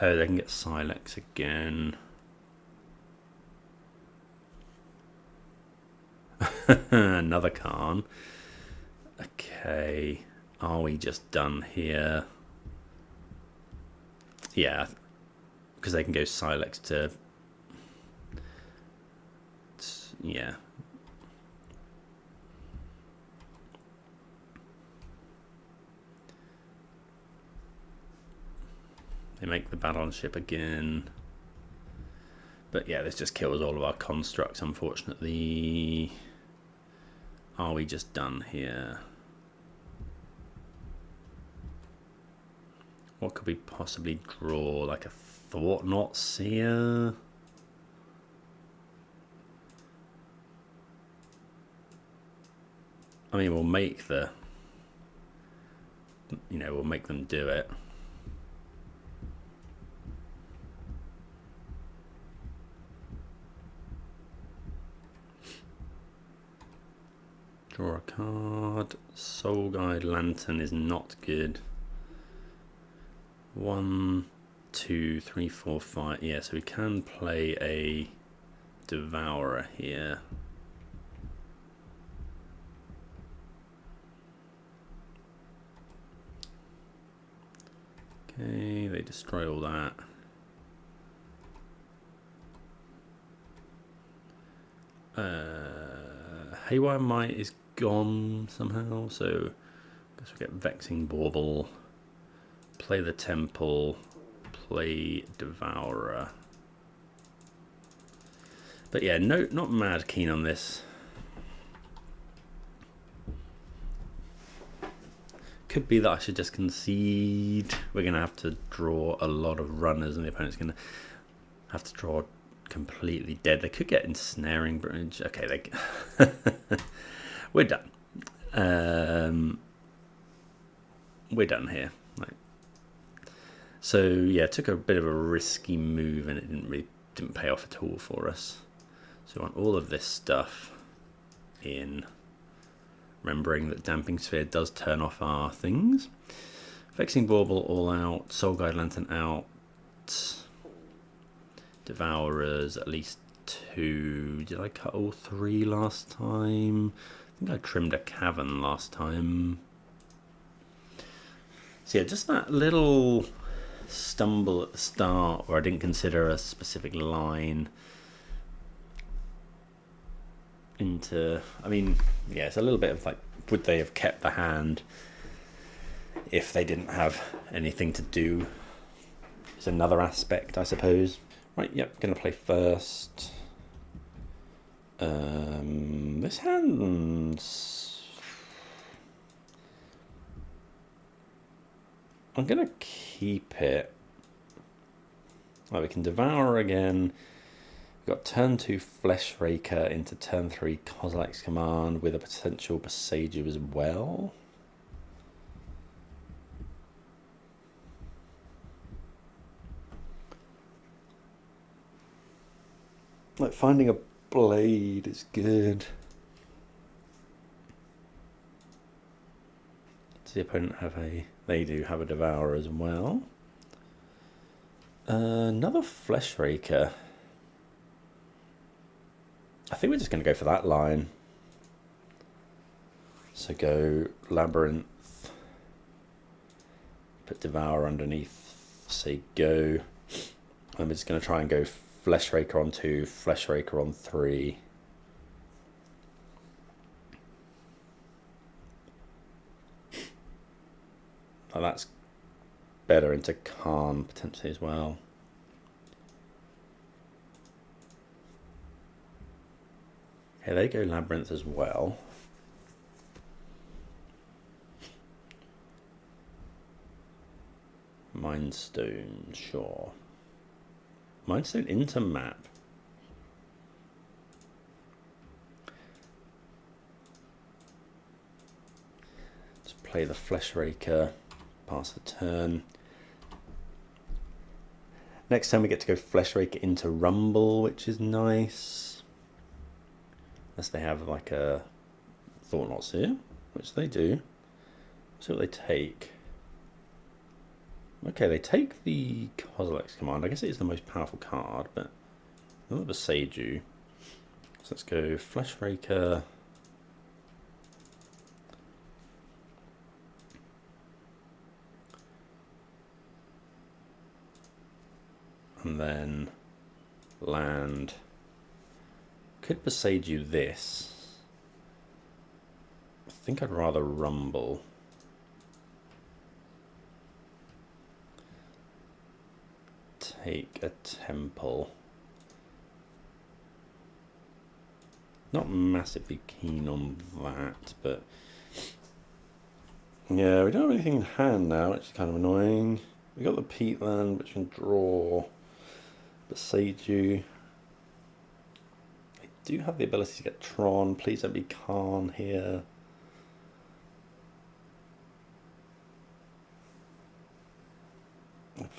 Oh, they can get Silex again. Another Khan. Okay, are we just done here? Yeah, because they can go Silex to... Yeah. They make the battleship again. But yeah, this just kills all of our constructs, unfortunately. Are we just done here? What could we possibly draw? Like a Thought Knot Seer? I mean, we'll make the... we'll make them do it. Draw a card. Soul Guide Lantern is not good. 1, 2, 3, 4, 5. Yeah, so we can play a Devourer here. Okay, they destroy all that. Haywire Might is gone somehow, so I guess we get Vexing Bauble, play the Temple, play Devourer. But yeah, no, not mad keen on this. Could be that I should just concede. We're going to have to draw a lot of runners and the opponent's going to have to draw completely dead. They could get Ensnaring Bridge. Okay, we're done. We're done here. Right. So yeah, took a bit of a risky move and it didn't pay off at all for us. So we want all of this stuff in. Remembering that Damping Sphere does turn off our things. Vexing Bauble all out. Soul Guide Lantern out. Devourers at least 2. Did I cut all 3 last time? I think I trimmed a Cavern last time. So yeah, just that little stumble at the start where I didn't consider a specific line into, I mean, yeah, it's a little bit of like, would they have kept the hand if they didn't have anything to do? Is another aspect, I suppose. Right, yep, gonna play first. This hand's... I'm gonna keep it. Right, we can Devour again. We've got turn 2 Flesh Raker into turn 3 Kozilek's Command with a potential Besiju as well. Like finding a blade is good. Does the opponent have a... They do have a Devourer as well. Another Flesh Raker. I think we're just going to go for that line. So go Labyrinth. Put Devour underneath. Say go. And we're just going to try and go Flesh Raker on 2, Flesh Raker on 3. Oh, that's better into Khan potentially as well. Okay, they go Labyrinth as well. Mindstone, sure. Mindstone into map. Just play the Flesh Raker, pass the turn. Next time we get to go Flesh Raker into Rumble, which is nice. Unless they have like a Thought Knots here, which they do. See what they take. Okay, they take the Kozilek's Command. I guess it is the most powerful card, but not the Seiju. So let's go Flesh Raker. And then land. Could Beseiju this. I think I'd rather Rumble. Take a Temple. Not massively keen on that, but yeah, we don't have anything in hand now, which is kind of annoying. We got the Peatland, which can draw. Beseiju. I do have the ability to get Tron. Please don't be Khan here.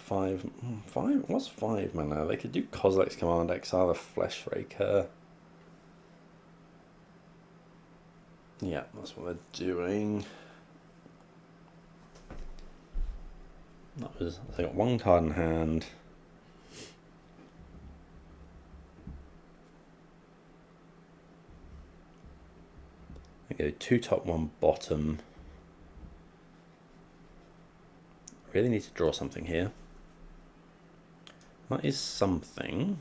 What's 5 mana? They could do Kozilek's Command, exile the Flesh Raker. Yeah, that's what they're doing. They got 1 card in hand. They go 2 top, 1 bottom. Really need to draw something here. That is something.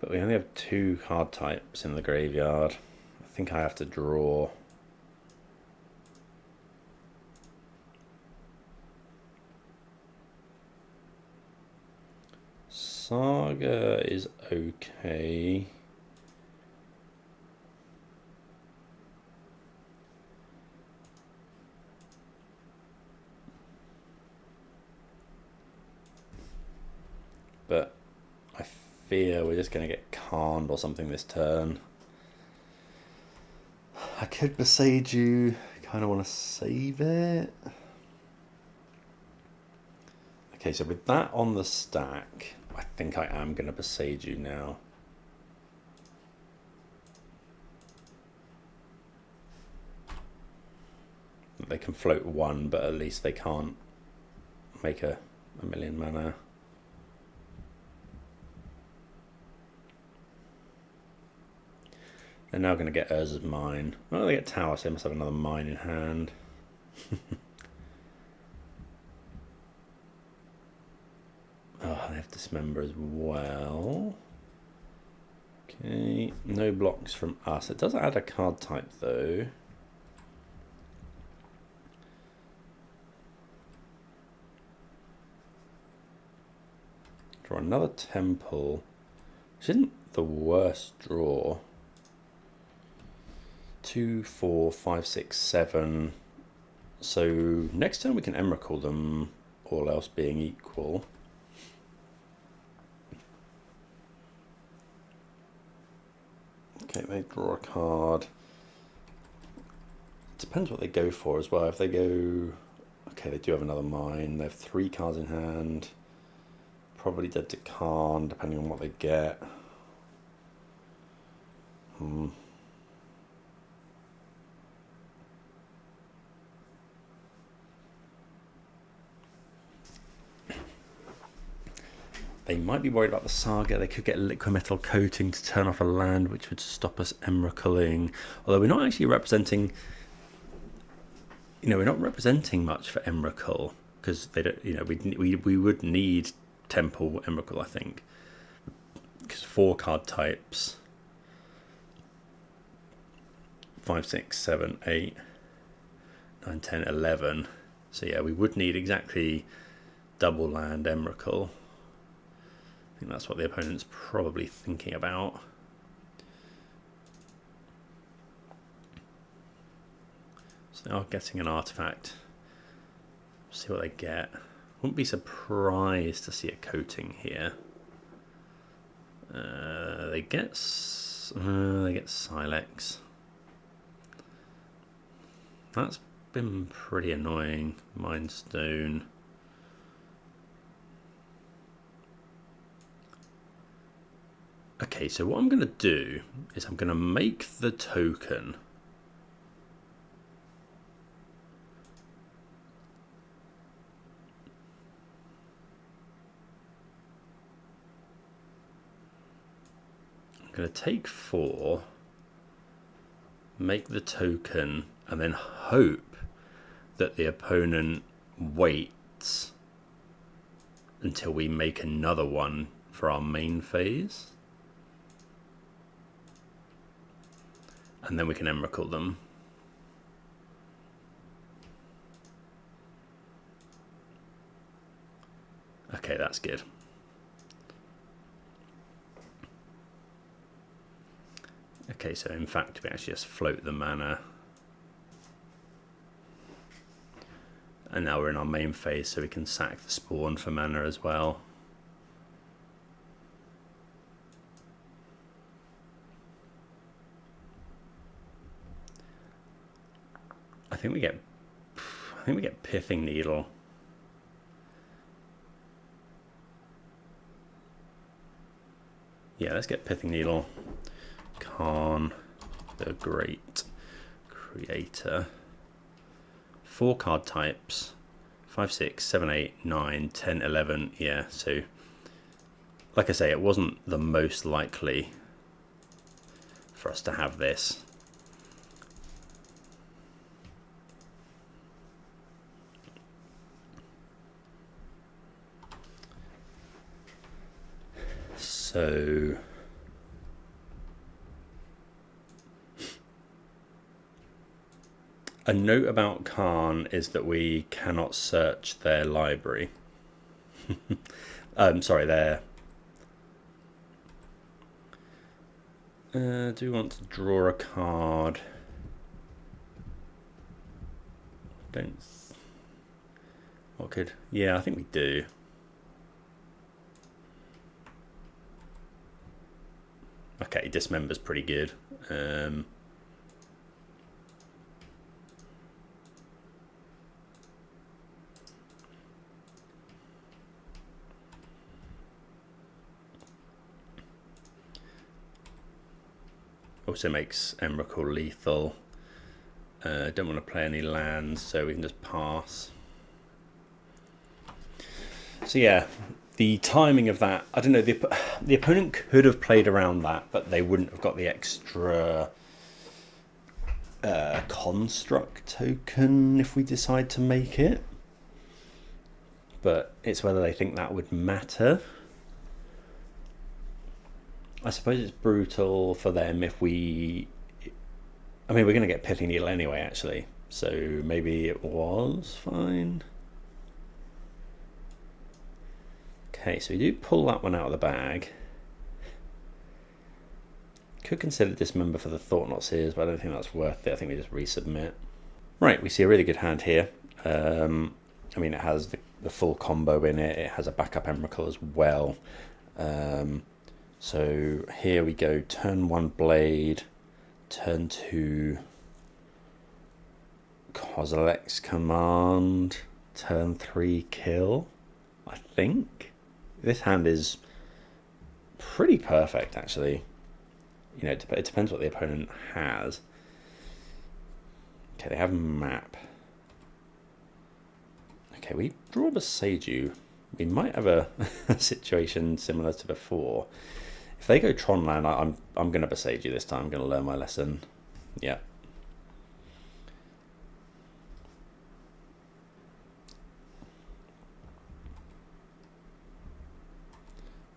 But we only have 2 card types in the graveyard. I think I have to draw. Saga is okay. But I fear we're just going to get Khaned or something this turn. I could Beseiju. Kind of want to save it. Okay, so with that on the stack, I think I am going to Beseiju now. They can float 1, but at least they can't make a million mana. They're now going to get Urza's Mine. Well, they get Tower, so they must have another mine in hand. Oh, they have Dismember as well. Okay, no blocks from us. It does add a card type, though. Draw another Temple, which isn't the worst draw. 2, 4, 5, 6, 7. So next turn we can Emrakul them, all else being equal. Okay, they draw a card. Depends what they go for as well. If they go... Okay, they do have another mine. They have 3 cards in hand. Probably dead to Khan, depending on what they get. They might be worried about the Saga. They could get Liquid Metal Coating to turn off a land, which would stop us Emrakuling. Although we're not actually representing... we're not representing much for Emrakul, because they don't... we would need Temple Emrakul, I think. Because 4 card types. 5, 6, 7, 8, 9, 10, 11. So yeah, we would need exactly double land Emrakul. I think that's what the opponent's probably thinking about. So they are getting an artifact. See what they get. Wouldn't be surprised to see a coating here. They get Silex. That's been pretty annoying. Mindstone. Okay, so what I'm going to do is I'm going to make the token. I'm going to take 4, make the token, and then hope that the opponent waits until we make another one for our main phase. And then we can Emrakul them. Okay, that's good. Okay, so in fact we actually just float the mana. And now we're in our main phase, so we can sack the spawn for mana as well. I think we get Pithing Needle. Yeah, let's get Pithing Needle. Khan, the Great Creator. 4 card types. 5, 6, 7, 8, 9, 10, 11. Yeah, so like I say, it wasn't the most likely for us to have this. So a note about Khan is that we cannot search their library. Sorry, their... do we want to draw a card? Don't... What could... Yeah, I think we do. Okay, Dismember's pretty good. Also makes Emrakul lethal. Don't want to play any lands, so we can just pass. So yeah, the timing of that, I don't know, the opponent could have played around that, but they wouldn't have got the extra construct token if we decide to make it. But it's whether they think that would matter. I suppose it's brutal for them if we... I mean, we're going to get Pithing Needle anyway, actually. So maybe it was fine. Okay, so we do pull that one out of the bag. Could consider Dismember for the Thought-Knot Seers, but I don't think that's worth it. I think we just resubmit. Right, we see a really good hand here. I mean, it has the full combo in it. It has a backup Emrakul as well. So here we go, turn 1 Blade, turn 2 Kozilek's Command, turn 3 Kill, I think. This hand is pretty perfect, actually. You know, it depends what the opponent has. Okay, they have a map. Okay, we draw Beseiju. We might have a situation similar to before. If they go Tronland, I'm going to Beseiju this time. I'm going to learn my lesson. Yeah.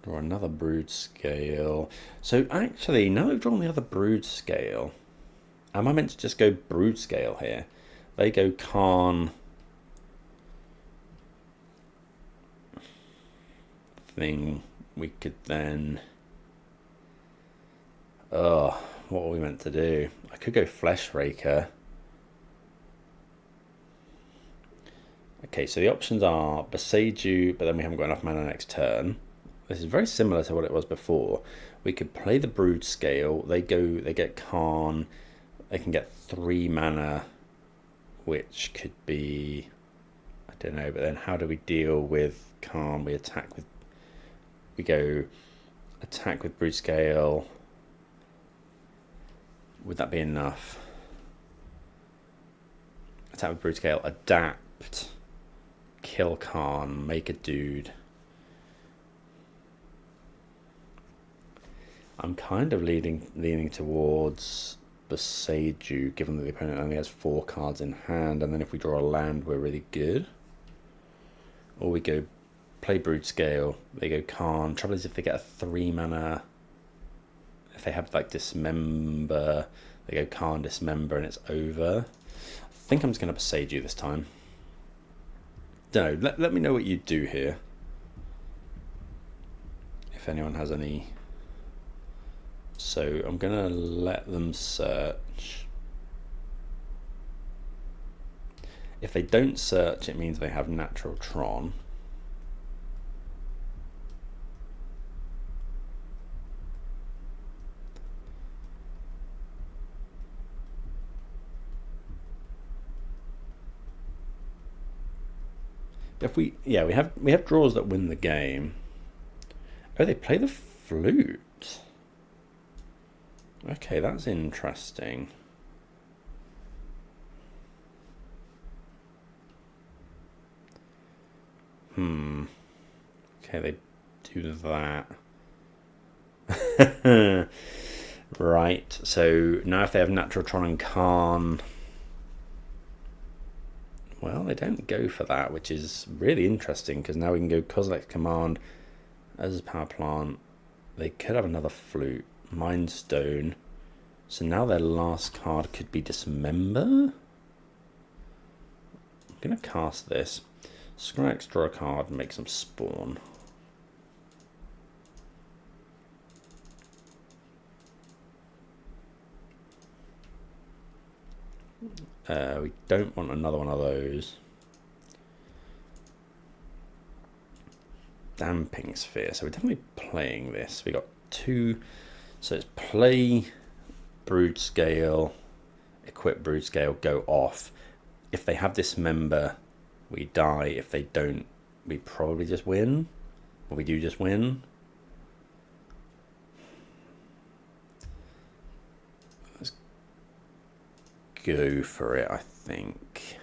Draw another Broodscale. So actually, now we've drawn the other Broodscale, am I meant to just go Broodscale here? They go Khan. Thing we could then... Oh, what were we meant to do? I could go Flesh Raker. Okay, so the options are Beseiju, but then we haven't got enough mana next turn. This is very similar to what it was before. We could play the Broodscale. They get Khan. They can get 3 mana, which could be... I don't know, but then how do we deal with Khan? We attack with... We go attack with Broodscale. Would that be enough? Attack with Broodscale, adapt, kill Khan, make a dude. I'm kind of leaning towards Boseiju, given that the opponent only has 4 cards in hand, and then if we draw a land, we're really good. Or we go play Broodscale, they go Khan. Trouble is if they get a 3 mana, if they have like Dismember, they go Khan, Dismember, and it's over. I think I'm just going to Boseiju this time. Don't know, let me know what you do here. If anyone has any. So I'm going to let them search. If they don't search, it means they have Natural Tron. If we have draws that win the game. Oh, they play the flute. Okay, that's interesting. Okay, they do that. Right, so now if they have Natural Tron and Khan, well, they don't go for that, which is really interesting, because now we can go Kozilek's Command as a power plant. They could have another flute, Mind Stone. So now their last card could be Dismember. I'm going to cast this. Scryx, draw a card, and make some spawn. We don't want another one of those. Damping Sphere. So we're definitely playing this. We got 2. So it's play Broodscale, equip Broodscale, go off. If they have Dismember, we die. If they don't, we probably just win. Or we do just win. Let's go for it, I think.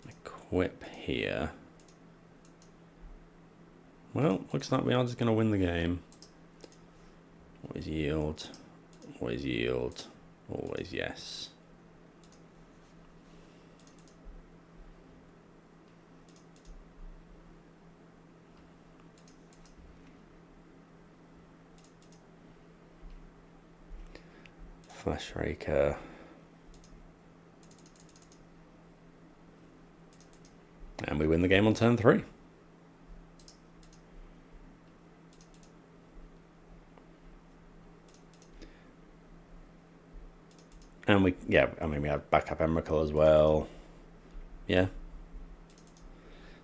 Equip here. Well, looks like we are just going to win the game. Always yield. Always yield. Always yes. Flesh Raker. And we win the game on turn 3. And we have backup Emrakul as well. Yeah.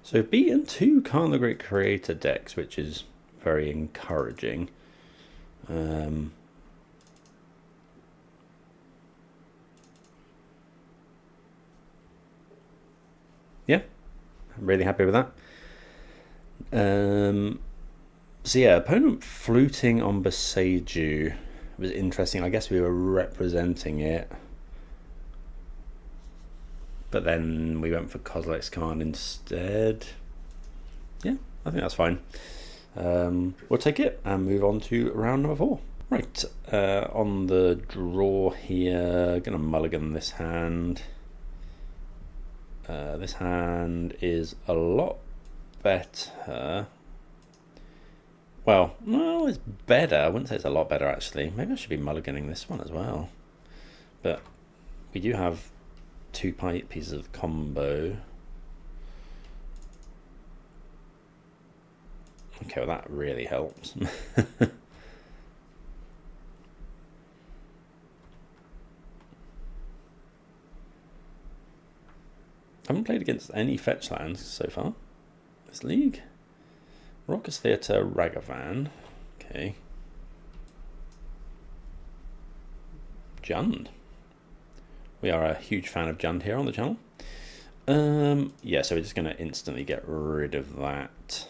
So we've beaten 2 Khan the Great Creator decks, which is very encouraging. Yeah, I'm really happy with that. So yeah, opponent fluting on Boseiju was interesting. I guess we were representing it, but then we went for Kozilek's Command instead. Yeah, I think that's fine. We'll take it and move on to round number 4. Right, on the draw here, gonna mulligan this hand. This hand is a lot better. Well, no, it's better. I wouldn't say it's a lot better, actually. Maybe I should be mulliganing this one as well. But we do have 2 pieces of combo. Okay, well, that really helps. I haven't played against any fetch lands so far this league. Raucous Theatre, Ragavan. Okay. Jund. We are a huge fan of Jund here on the channel. Yeah, so we're just going to instantly get rid of that.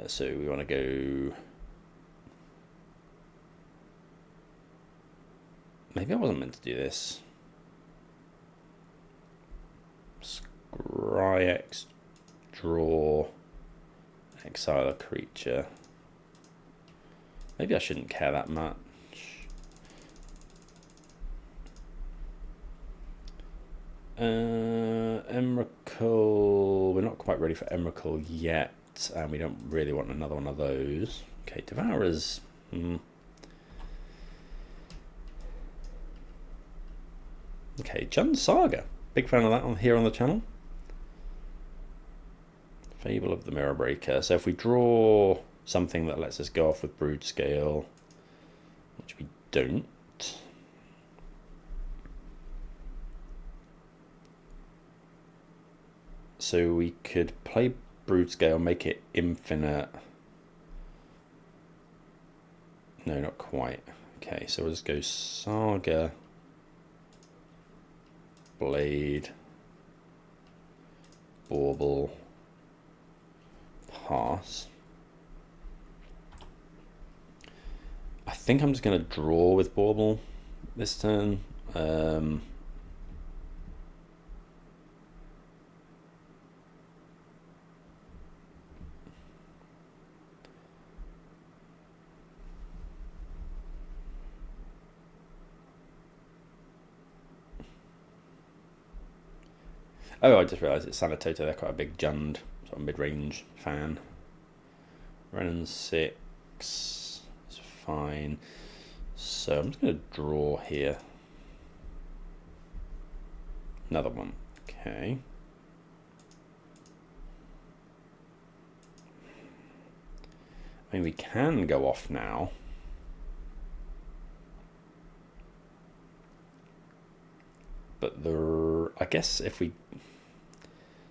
So we want to go... Maybe I wasn't meant to do this. Scry X, draw, exile a creature. Maybe I shouldn't care that much. Emrakul, we're not quite ready for Emrakul yet, and we don't really want another one of those. Okay, Devourers. Okay, Jund Saga. Big fan of that on here on the channel. Fable of the Mirror Breaker. So if we draw something that lets us go off with Broodscale, which we don't. So we could play Broodscale, make it infinite. No, not quite. Okay, so we'll just go Saga, Blade, Bauble, pass. I think I'm just going to draw with Bauble this turn. Oh, I just realised it's Sanatoto. They're quite a big Jund, sort of mid-range fan. Renin 6 is fine. So I'm just going to draw here. Another one. Okay. I mean, we can go off now. But I guess if we...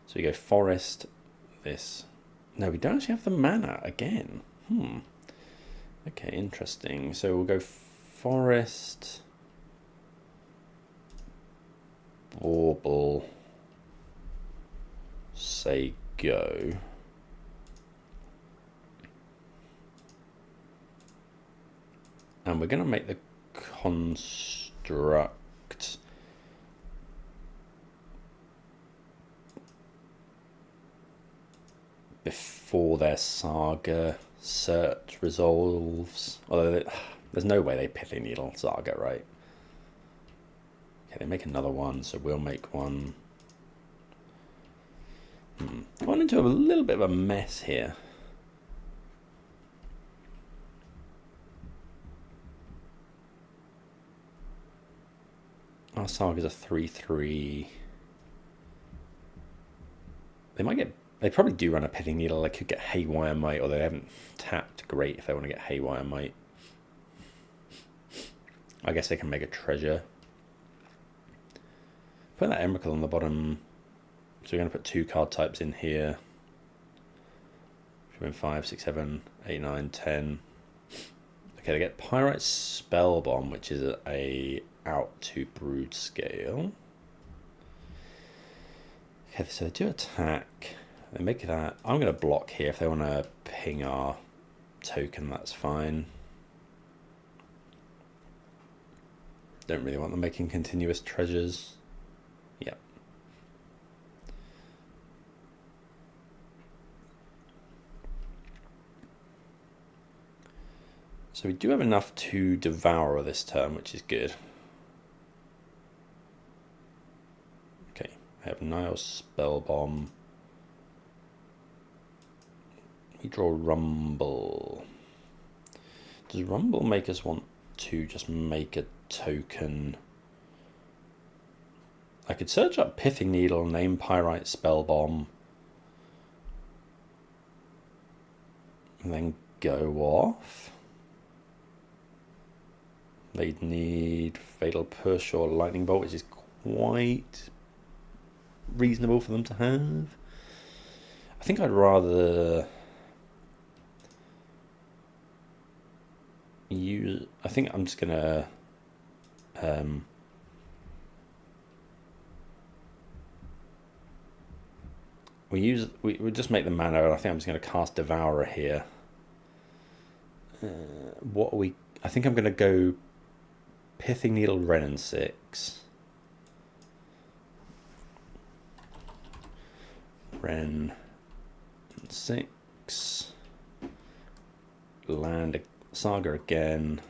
So we go forest, this. No, we don't actually have the mana again. Okay, interesting. So we'll go forest, Bauble, say go. And we're going to make the construct before their Saga search resolves. Although there's no way they Pithy Needle Saga, right? Okay, they make another one, so we'll make one. Gone into a little bit of a mess here. Our Saga's a 3/3. They might get... They probably do run a Pithy Needle. They could get Haywire Might, or they haven't tapped great if they want to get Haywire Might. I guess they can make a treasure. Put that Emrakul on the bottom. So we're going to put 2 card types in here. Should win 5, 6, 7, 8, 9, 10. Okay, they get Pyrite Spellbomb, which is a out to Broodscale. Okay, so they do attack. They make that. I'm going to block here. If they want to ping our token, that's fine. Don't really want them making continuous treasures. Yep. So we do have enough to devour this turn, which is good. Okay, I have Nile's Spellbomb. We draw Rumble. Does Rumble make us want to just make a token? I could search up Pithy Needle, name Pyrite Spellbomb, and then go off. They'd need Fatal Push or Lightning Bolt, which is quite reasonable for them to have. I think I'd rather use... I think I'm just gonna we just make the mana. I think I'm just going to cast Devourer here. What are we? I think I'm going to go Pithing Needle, Ren and 6. Ren and 6. Land Saga again.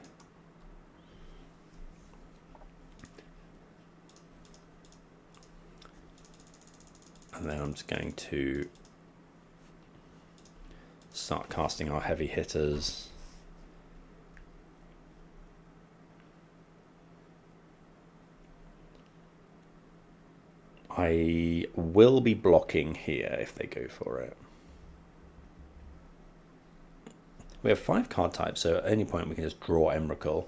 And then I'm just going to start casting our heavy hitters. I will be blocking here if they go for it. We have 5 card types, so at any point we can just draw Emrakul.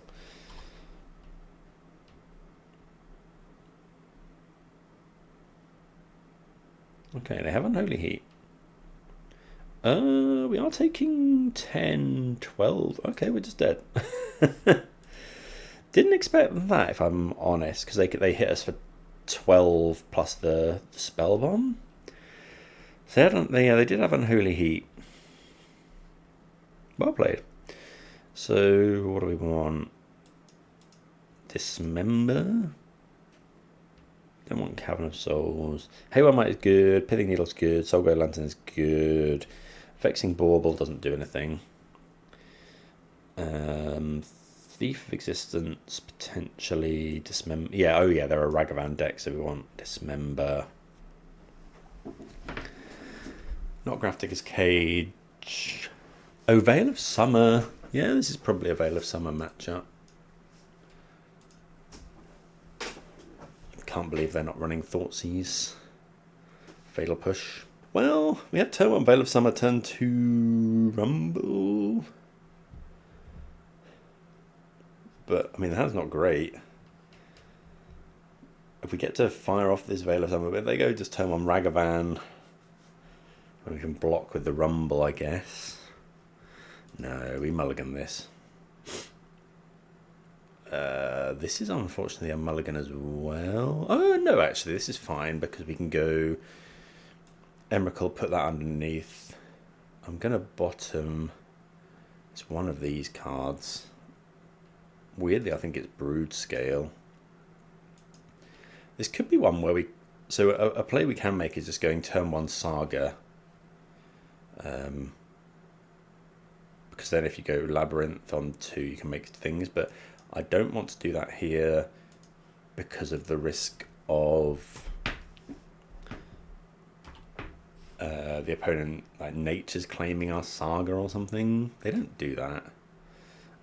Okay, they have Unholy Heat. We are taking 10, 12. Okay, we're just dead. Didn't expect that, if I'm honest, because they hit us for 12 plus the spell bomb. So they did have Unholy Heat. Well played. So what do we want? Dismember. Don't want Cavern of Souls. Haywire Might is good. Pithing Needle's good. Soulglow Lantern is good. Vexing Bauble doesn't do anything. Thief of Existence, potentially. Dismember. Yeah, oh yeah, they're a Ragavan deck, so we want Dismember. Not Grafdigger's Cage. Oh, Veil of Summer. Yeah, this is probably a Veil of Summer matchup. Can't believe they're not running Thoughtseize. Fatal Push. Well, we have turn 1 Veil of Summer, turn 2 Rumble. But, I mean, that's not great. If we get to fire off this Veil of Summer, but they go just turn 1 Ragavan. We can block with the Rumble, I guess. No, we mulligan this. This is unfortunately a mulligan as well. Oh, no, actually, this is fine because we can go Emrakul, put that underneath. I'm going to bottom. It's one of these cards. Weirdly, I think it's Broodscale. This could be one where we... So a play we can make is just going turn 1 Saga. Because then if you go Labyrinth on 2, you can make things. But I don't want to do that here because of the risk of the opponent, like Nature's claiming our Saga or something. They don't do that.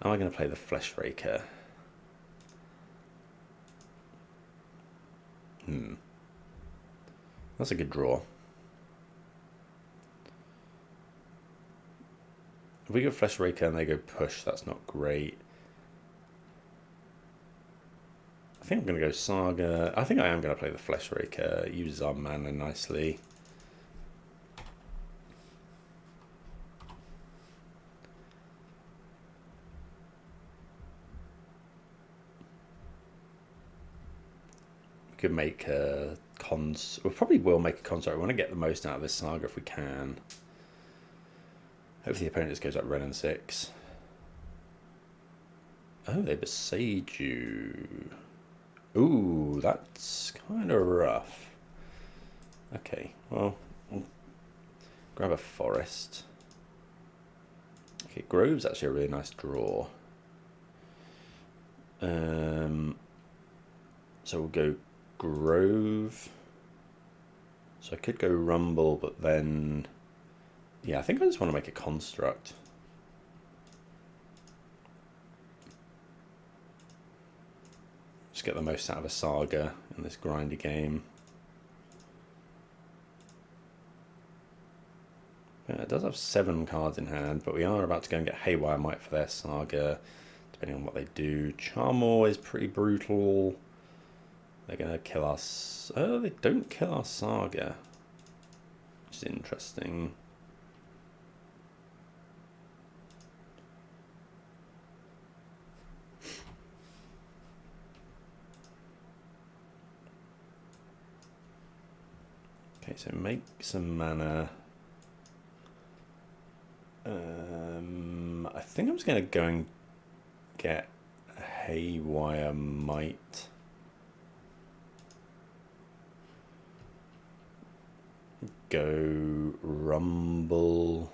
Am I going to play the Flesh Raker? That's a good draw. If we go Flesh Raker and they go push, that's not great. I think I'm going to go Saga. I think I am going to play the Flesh Raker. It uses our mana nicely. We could make a we probably will make a construct. We want to get the most out of this Saga if we can. Hopefully the opponent just goes up Ren and 6. Oh, they Besage you. Ooh, that's kind of rough. Okay, well, we'll grab a forest. Okay, Grove's actually a really nice draw. So we'll go Grove. So I could go Rumble, but then... Yeah, I think I just want to make a construct. Just get the most out of a Saga in this grindy game. Yeah, it does have 7 cards in hand, but we are about to go and get Haywire Might for their Saga, depending on what they do. Charmor is pretty brutal. They're going to kill us. Oh, they don't kill our Saga, which is interesting. Okay, so make some mana. I think I'm just going to go and get a Haywire Might. Go Rumble.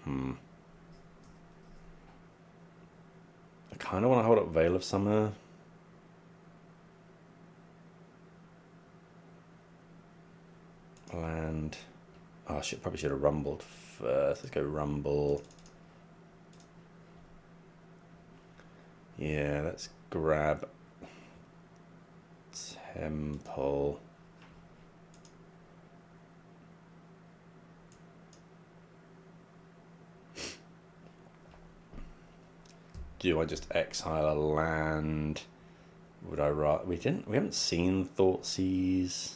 I kind of want to hold up Veil of Summer. Land. Oh, I probably should have rumbled first. Let's go Rumble. Yeah, let's grab Temple. Do I just exile a land? Would I rather? We haven't seen Thoughtseize.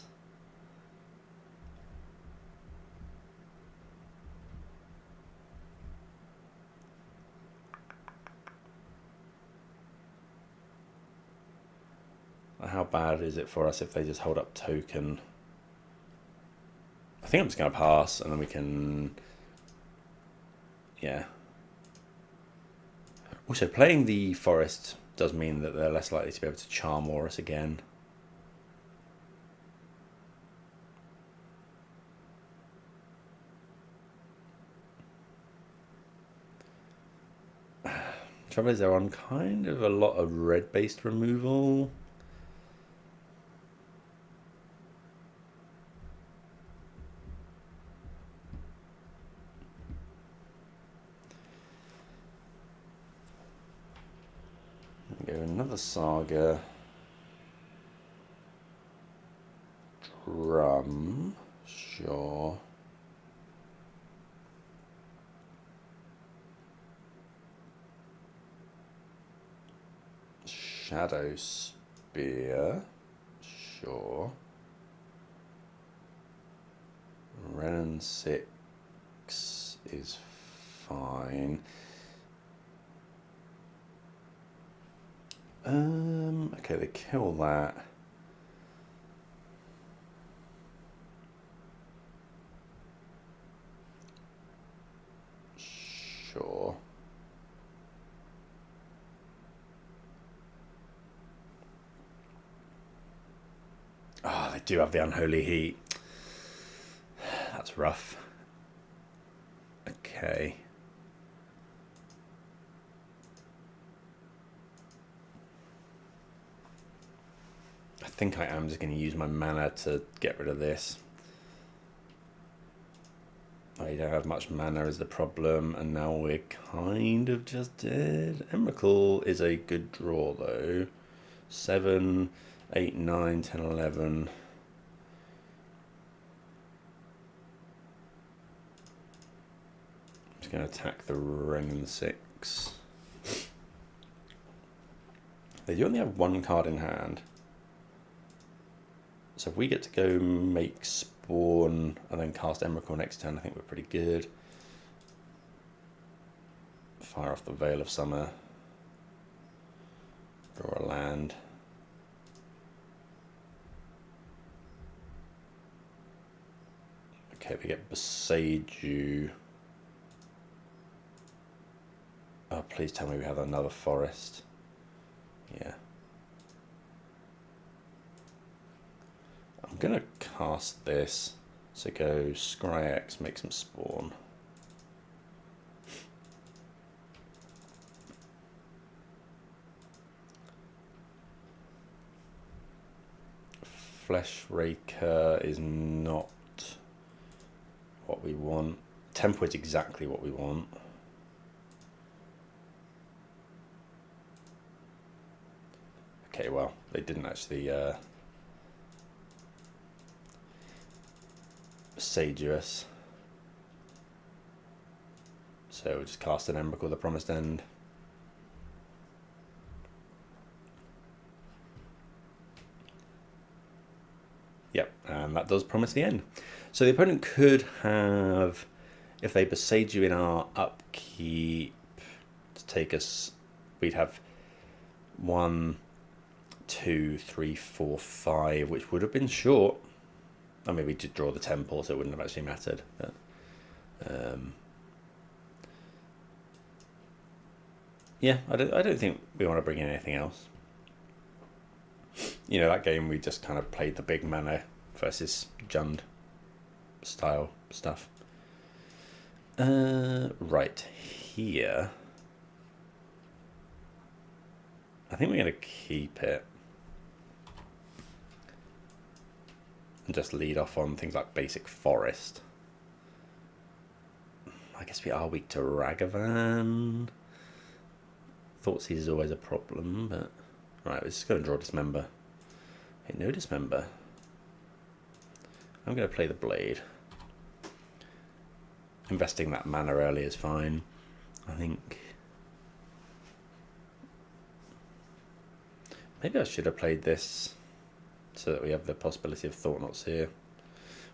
How bad is it for us if they just hold up token? I think I'm just going to pass, and then we can... Yeah. Also, playing the forest does mean that they're less likely to be able to charm Aurus again. Trouble is they're on kind of a lot of red-based removal. Go another Saga. Drum. Sure. Shadow Spear. Sure. Renin 6 is fine. Okay, they kill that. Sure. Oh, they do have the Unholy Heat. That's rough. Okay. I think I am just going to use my mana to get rid of this. I don't have much mana is the problem, and now we're kind of just dead. Emrakul is a good draw though. 7, 8, 9, 10, 11. I'm just going to attack the Renin 6. They do only have one card in hand. So if we get to go make Spawn and then cast Emrakul next turn, I think we're pretty good. Fire off the Veil of Summer. Draw a land. Okay, we get Boseiju. Oh, please tell me we have another forest. Yeah. I'm gonna cast this. So go Scry X, make some Spawn. Flesh Raker is not what we want. Tempo is exactly what we want. Okay, well, they didn't actually sage us. So we'll just cast an Emrakul, the Promised End. Yep, and that does promise the end. So the opponent could have, if they Besage you in our upkeep to take us, we'd have 1, 2, 3, 4, 5, which would have been short. I mean, we did draw the temple, so it wouldn't have actually mattered. But, yeah, I don't think we want to bring in anything else. You know, that game we just kind of played the big mana versus Jund style stuff. Right, here. I think we're going to keep it. And just lead off on things like basic forest. I guess we are weak to Ragavan. Thoughtseize is always a problem, but... Right, we're just going to draw Dismember. Okay, no Dismember. I'm going to play the Blade. Investing that mana early is fine, I think. Maybe I should have played this so that we have the possibility of Thought-Knot Seer.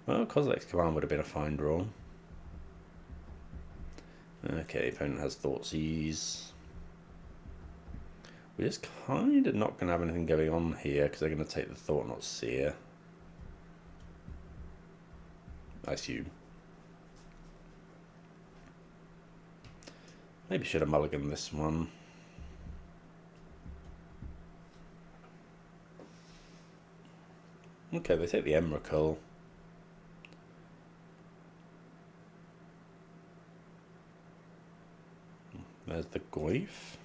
Well, Kozilek's Command would have been a fine draw. Okay, opponent has Thoughtseize. We're just kind of not going to have anything going on here because they're going to take the Thought-Knot Seer. I assume. Maybe should have mulliganed this one. Okay, they take the Emrakul. There's the Goyf.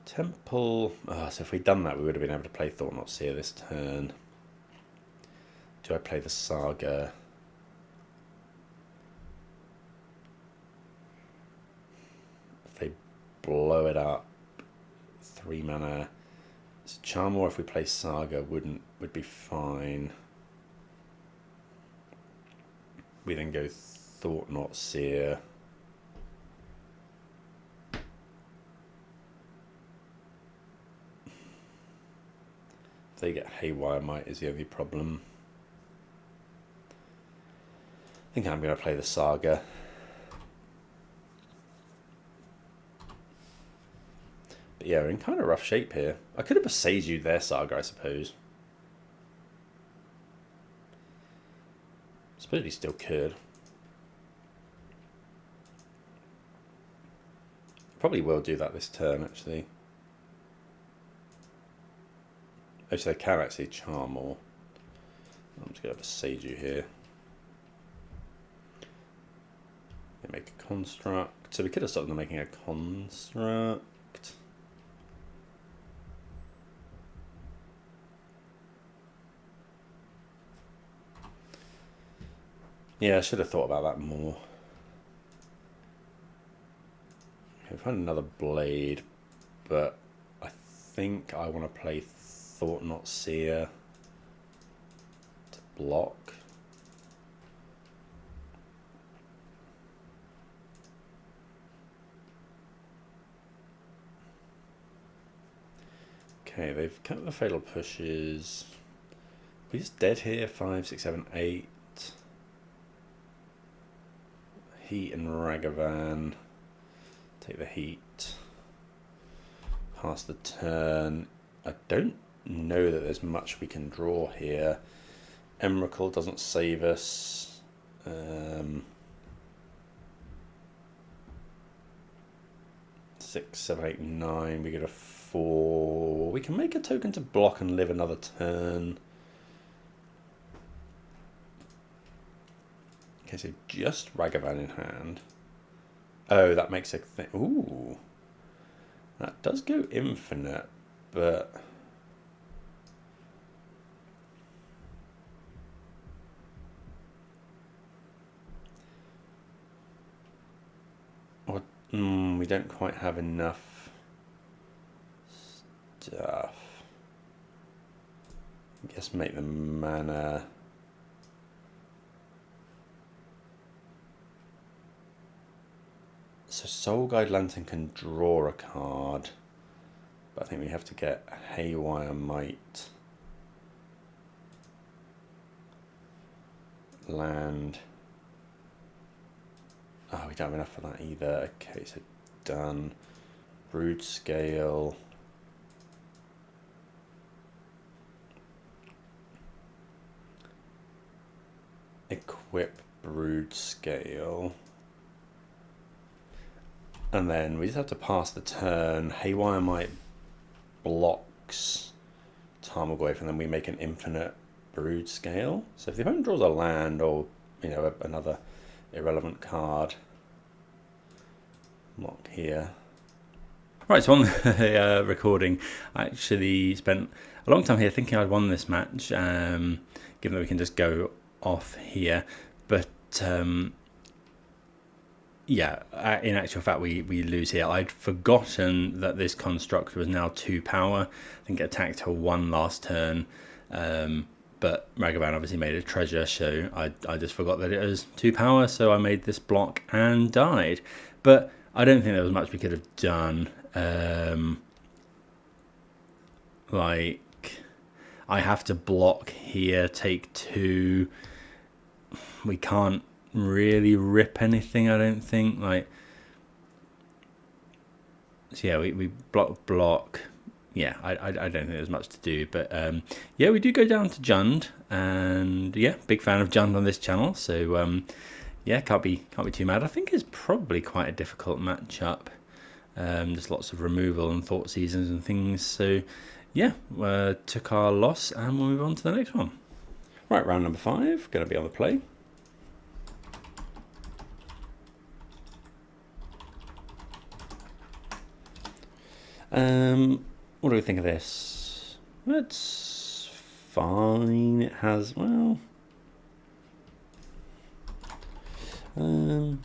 Temple. Oh, so if we'd done that, we would have been able to play Thought-Knot Seer this turn. Do I play the Saga? If they blow it up, 3 mana. So Charm, or if we play Saga, would be fine. We then go Thought-Knot Seer. If they get Haywire Might is the only problem. I think I'm going to play the Saga. But yeah, we're in kind of rough shape here. I could have Besaged their Saga, I suppose. I suppose we still could. Probably will do that this turn, actually. Oh, so they can actually charm more. I'm just going to Besage you here. They make a construct. So we could have stopped them making a construct. Yeah, I should have thought about that more. Okay, find another Blade, but I think I want to play Thought-Knot Seer to block. Okay, they've cut the Fatal Pushes. We're just dead here. 5, 6, 7, 8. Heat and Ragavan. Take the heat. Pass the turn. I don't know that there's much we can draw here. Emrakul doesn't save us. 6, 7, 8, 9. We get a 4. We can make a token to block and live another turn. Okay, so just Ragavan in hand. Oh, that makes a thing. Ooh. That does go infinite, but... Or, we don't quite have enough stuff. I guess make the mana... So Soul Guide Lantern can draw a card, but I think we have to get Haywire Might, land. Oh, we don't have enough for that either. Okay, so done. Broodscale. Broodscale. And then we just have to pass the turn. Haywire Might blocks Tarmogoyf, and then we make an infinite Broodscale. So if the opponent draws a land or, you know, another irrelevant card, block here. Right, so on the recording, I actually spent a long time here thinking I'd won this match, given that we can just go off here. But yeah, in actual fact, we lose here. I'd forgotten that this construct was now 2 power. I think it attacked for 1 last turn, but Ragavan obviously made a treasure, so I just forgot that it was 2 power, so I made this block and died. But I don't think there was much we could have done. Like, I have to block here, take 2. We can't really rip anything, I don't think. Like, so yeah, we block. Yeah, I don't think there's much to do, but yeah, we do go down to Jund, and yeah, big fan of Jund on this channel, so yeah, can't be too mad. I think it's probably quite a difficult matchup. There's lots of removal and thought seasons and things, so yeah, took our loss, and we'll move on to the next one. Right, round number 5, going to be on the play. What do we think of this? It's fine. It has, well, it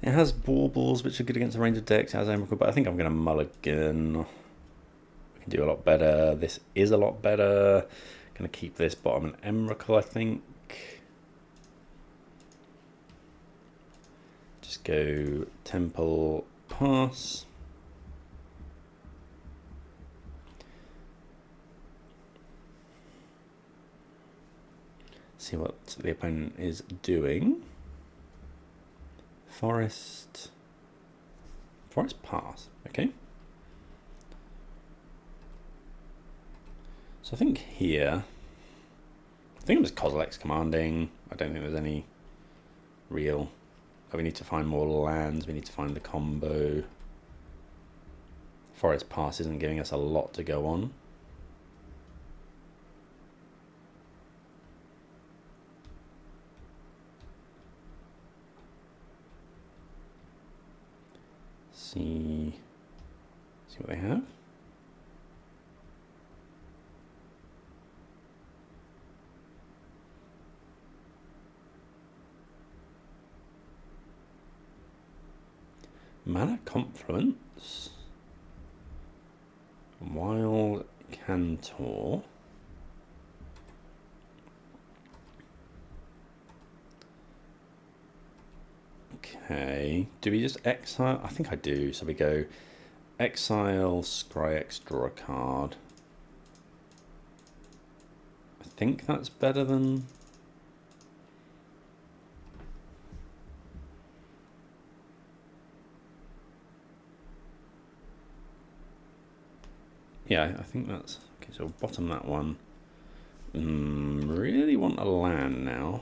has baubles, which are good against a range of decks. It has Emrakul, but I think I'm going to mulligan. We can do a lot better. This is a lot better. Going to keep this bottom and Emrakul, I think. Just go Temple, pass. See what the opponent is doing. Forest pass, okay. So I think here, I think I'm just Kozilek's commanding. I don't think there's any real, we need to find more lands, we need to find the combo. Forest pass isn't giving us a lot to go on. See what they have. Mana Confluence, Wild Cantor. Okay, do we just exile? I think I do. So we go exile, Scry-X, draw a card. I think that's better than... Yeah, I think that's... Okay, so we'll bottom that one. Really want a land now.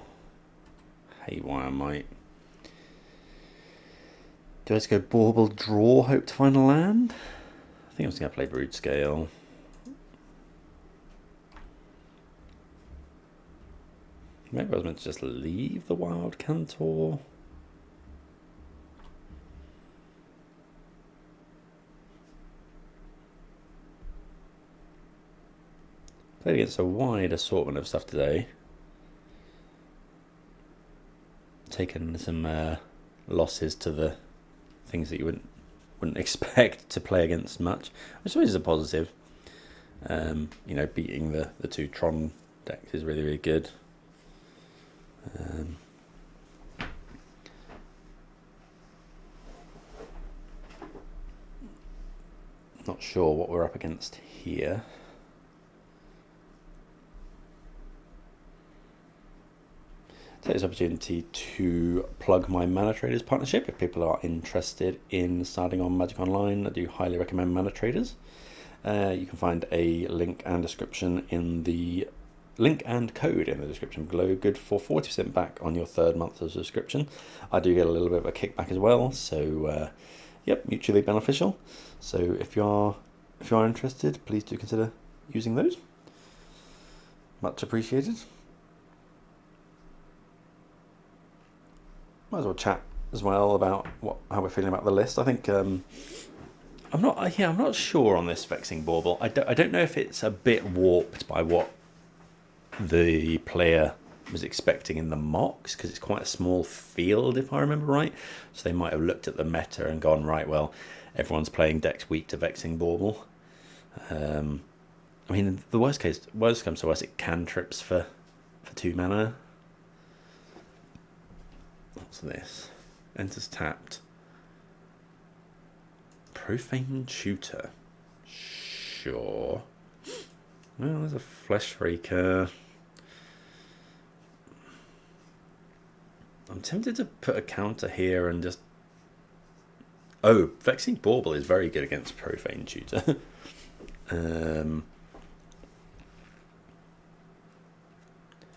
Haywire Might. Do I just go Bauble, draw, hope to find a land? I think I'm just going to play Broodscale. Maybe I was meant to just leave the Wild Cantor. Played against a wide assortment of stuff today. Taken some losses to the things that you wouldn't expect to play against much, which I suppose is a positive. You know, beating the 2 Tron decks is really, really good. Not sure what we're up against here. Take this opportunity to plug my Manatraders partnership. If people are interested in starting on Magic Online, I do highly recommend Manatraders. You can find a link and description in the link and code in the description below, good for 40% back on your 3rd month of subscription. I do get a little bit of a kickback as well, so yep, mutually beneficial. So if you are interested, please do consider using those. Much appreciated. Might as well chat as well about how we're feeling about the list. I think I'm not sure on this Vexing Bauble. I don't know if it's a bit warped by what the player was expecting in the MOCS, because it's quite a small field if I remember right. So they might have looked at the meta and gone, right, well, everyone's playing decks weak to Vexing Bauble. I mean, the worst comes to worst, it cantrips for 2 mana. What's this? Enters tapped. Profane Tutor. Sure. Well, there's a Flesh Raker. I'm tempted to put a counter here and just... Oh, Vexing Bauble is very good against Profane Tutor.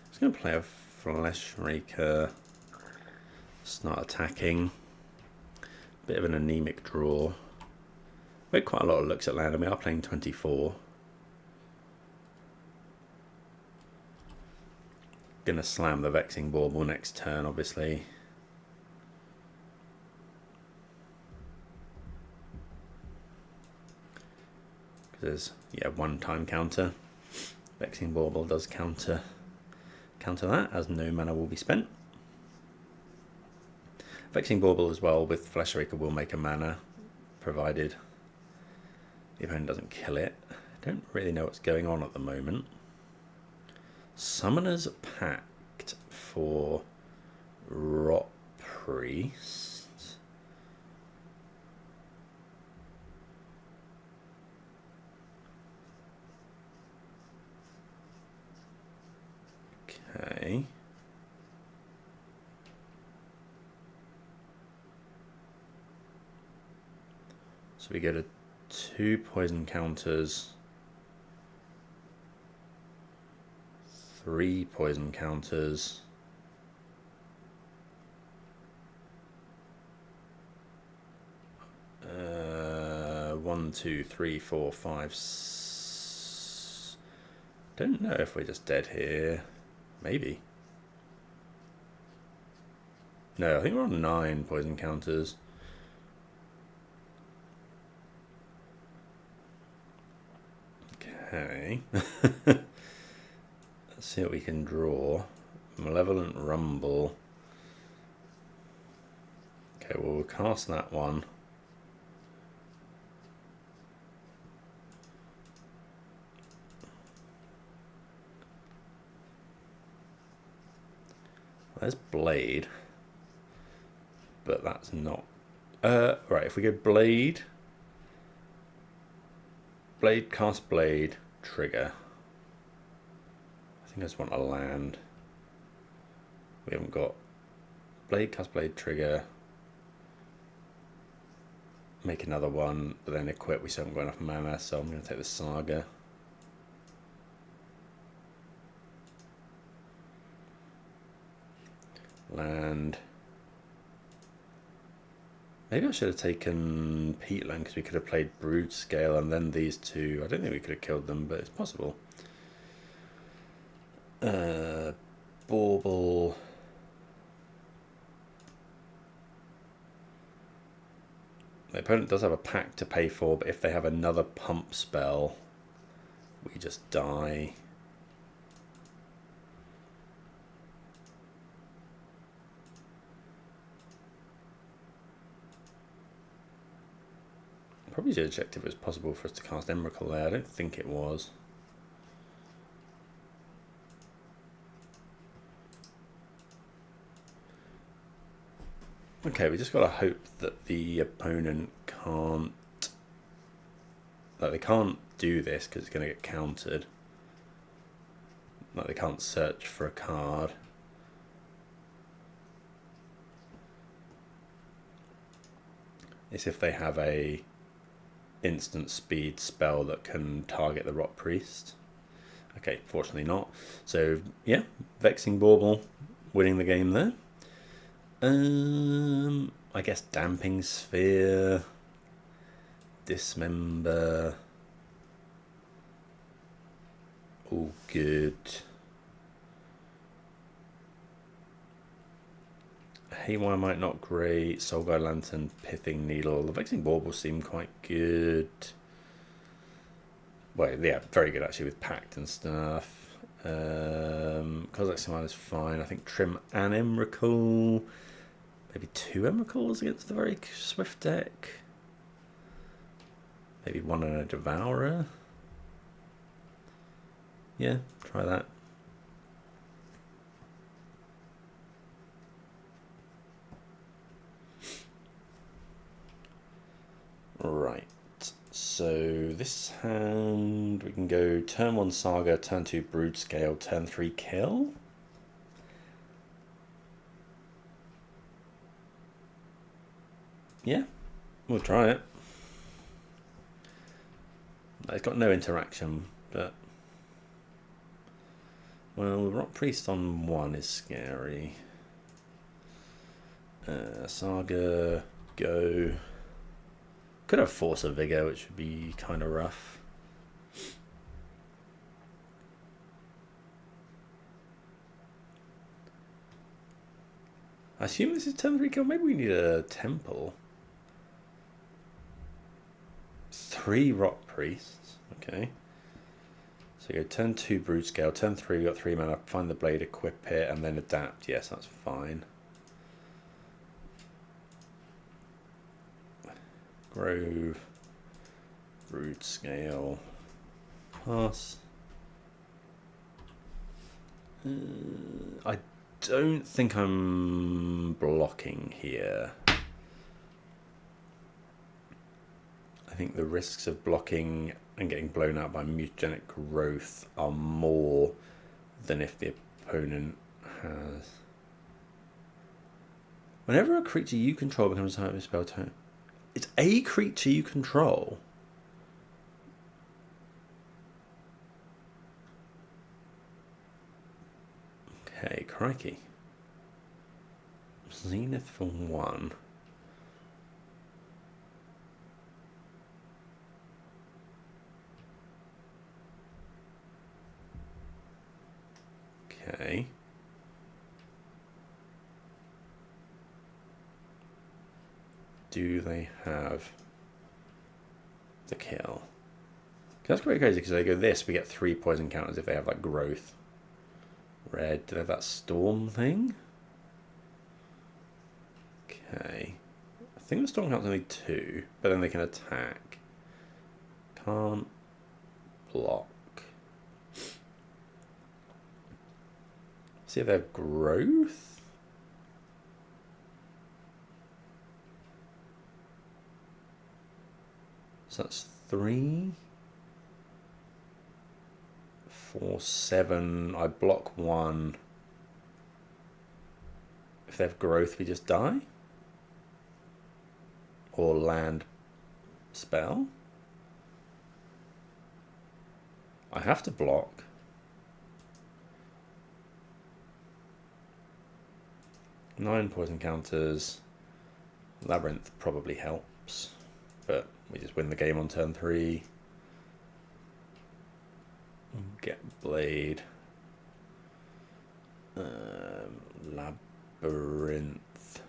Just going to play a Flesh Raker. Start attacking. Bit of an anemic draw. We had quite a lot of looks at land, and we are playing 24. Gonna slam the Vexing Bauble next turn, obviously. Because there's 1-time counter. Vexing Bauble does counter that, as no mana will be spent. Vexing Bauble as well with Flesh Raker will make a mana, provided the opponent doesn't kill it. I don't really know what's going on at the moment. Summoner's Pact for Rot Priest. Okay. So we go to 2 poison counters, 3 poison counters, 1, 2, 3, 4, 5. Don't know if we're just dead here. Maybe. No, I think we're on 9 poison counters. Okay. Let's see what we can draw. Malevolent Rumble. Okay, well, we'll cast that one. There's Blade. But that's not... right, if we go Blade... Blade, cast Blade, trigger. I think I just want a land. We haven't got Blade, cast Blade, trigger. Make another one, but then equip. We still haven't got enough mana, so I'm going to take the Saga. Land. Maybe I should have taken Peatland, because we could have played Broodscale and then these two. I don't think we could have killed them, but it's possible. Bauble. The opponent does have a pack to pay for, but if they have another pump spell, we just die. Probably should have checked if it was possible for us to cast Emrakul there. I don't think it was. Okay, we just got to hope that the opponent can't... Like, they can't do this because it's going to get countered. Like, they can't search for a card. It's if they have a instant speed spell that can target the Rot Priest. Okay, fortunately not. So yeah, Vexing Bauble winning the game there. I guess Damping Sphere, Dismember, all good. Haywire Might not great. Soul Guide Lantern, Pithing Needle. The Vexing Bauble seem quite good. Well, yeah, very good actually with Pact and stuff. Cossack Simile is fine. I think Trim and Emrakul. Maybe 2 Emrakuls against the very swift deck. Maybe 1 and a Devourer. Yeah, try that. Right, so this hand we can go turn 1 Saga, turn 2 Broodscale, turn 3 Kill. Yeah, we'll try it. It's got no interaction, but well, Rock Priest on 1 is scary. Saga, go. Could have Force of Vigor, which would be kind of rough. I assume this is turn 3 kill. Maybe we need a Temple. 3 Rock Priests. Okay. So you go turn 2 Broodscale. Turn 3, we got 3 mana. Find the blade, equip it, and then adapt. Yes, that's fine. Grove. Broodscale. Pass. I don't think I'm blocking here. I think the risks of blocking and getting blown out by mutagenic growth are more than if the opponent has. Whenever a creature you control becomes a type of spell type, it's a creature you control. Okay, crikey. Zenith for 1. Okay. Do they have the kill? That's quite crazy because they go this, we get 3 poison counters if they have like growth. Red, do they have that storm thing? Okay. I think the storm count's only 2, but then they can attack. Can't block. See if they have growth? So that's 3. 4, 7. I block 1. If they have growth, we just die? Or land spell? I have to block. Nine poison counters. Labyrinth probably helps, but we just win the game on turn 3. Get blade. Labyrinth.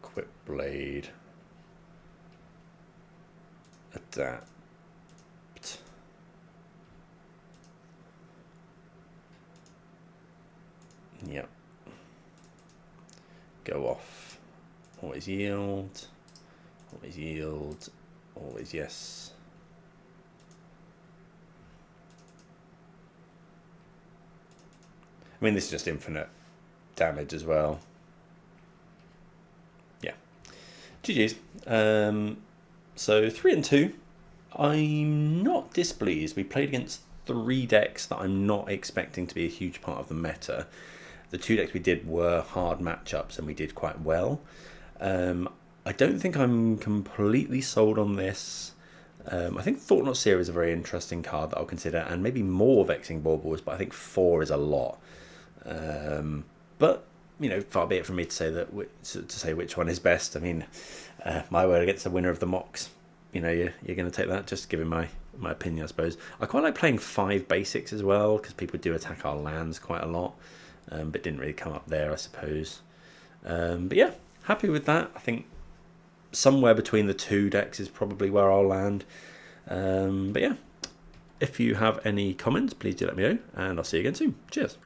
Equip blade. Adapt. Yep. Go off. Always yield. Always yield. Always yes. I mean, this is just infinite damage as well. Yeah. GG's. So 3 and 2. I'm not displeased. We played against 3 decks that I'm not expecting to be a huge part of the meta. The 2 decks we did were hard matchups and we did quite well. I don't think I'm completely sold on this. I think Thought-Knot Seer is a very interesting card that I'll consider, and maybe more Vexing Baubles, but I think 4 is a lot. But you know, far be it from me to say that to say which one is best. I mean, my word against the winner of the MOCS. You know, you're going to take that. Just giving my opinion, I suppose. I quite like playing 5 basics as well, because people do attack our lands quite a lot, but didn't really come up there, I suppose. But yeah, happy with that. I think somewhere between the 2 decks is probably where I'll land. But yeah, if you have any comments, please do let me know, and I'll see you again soon. Cheers.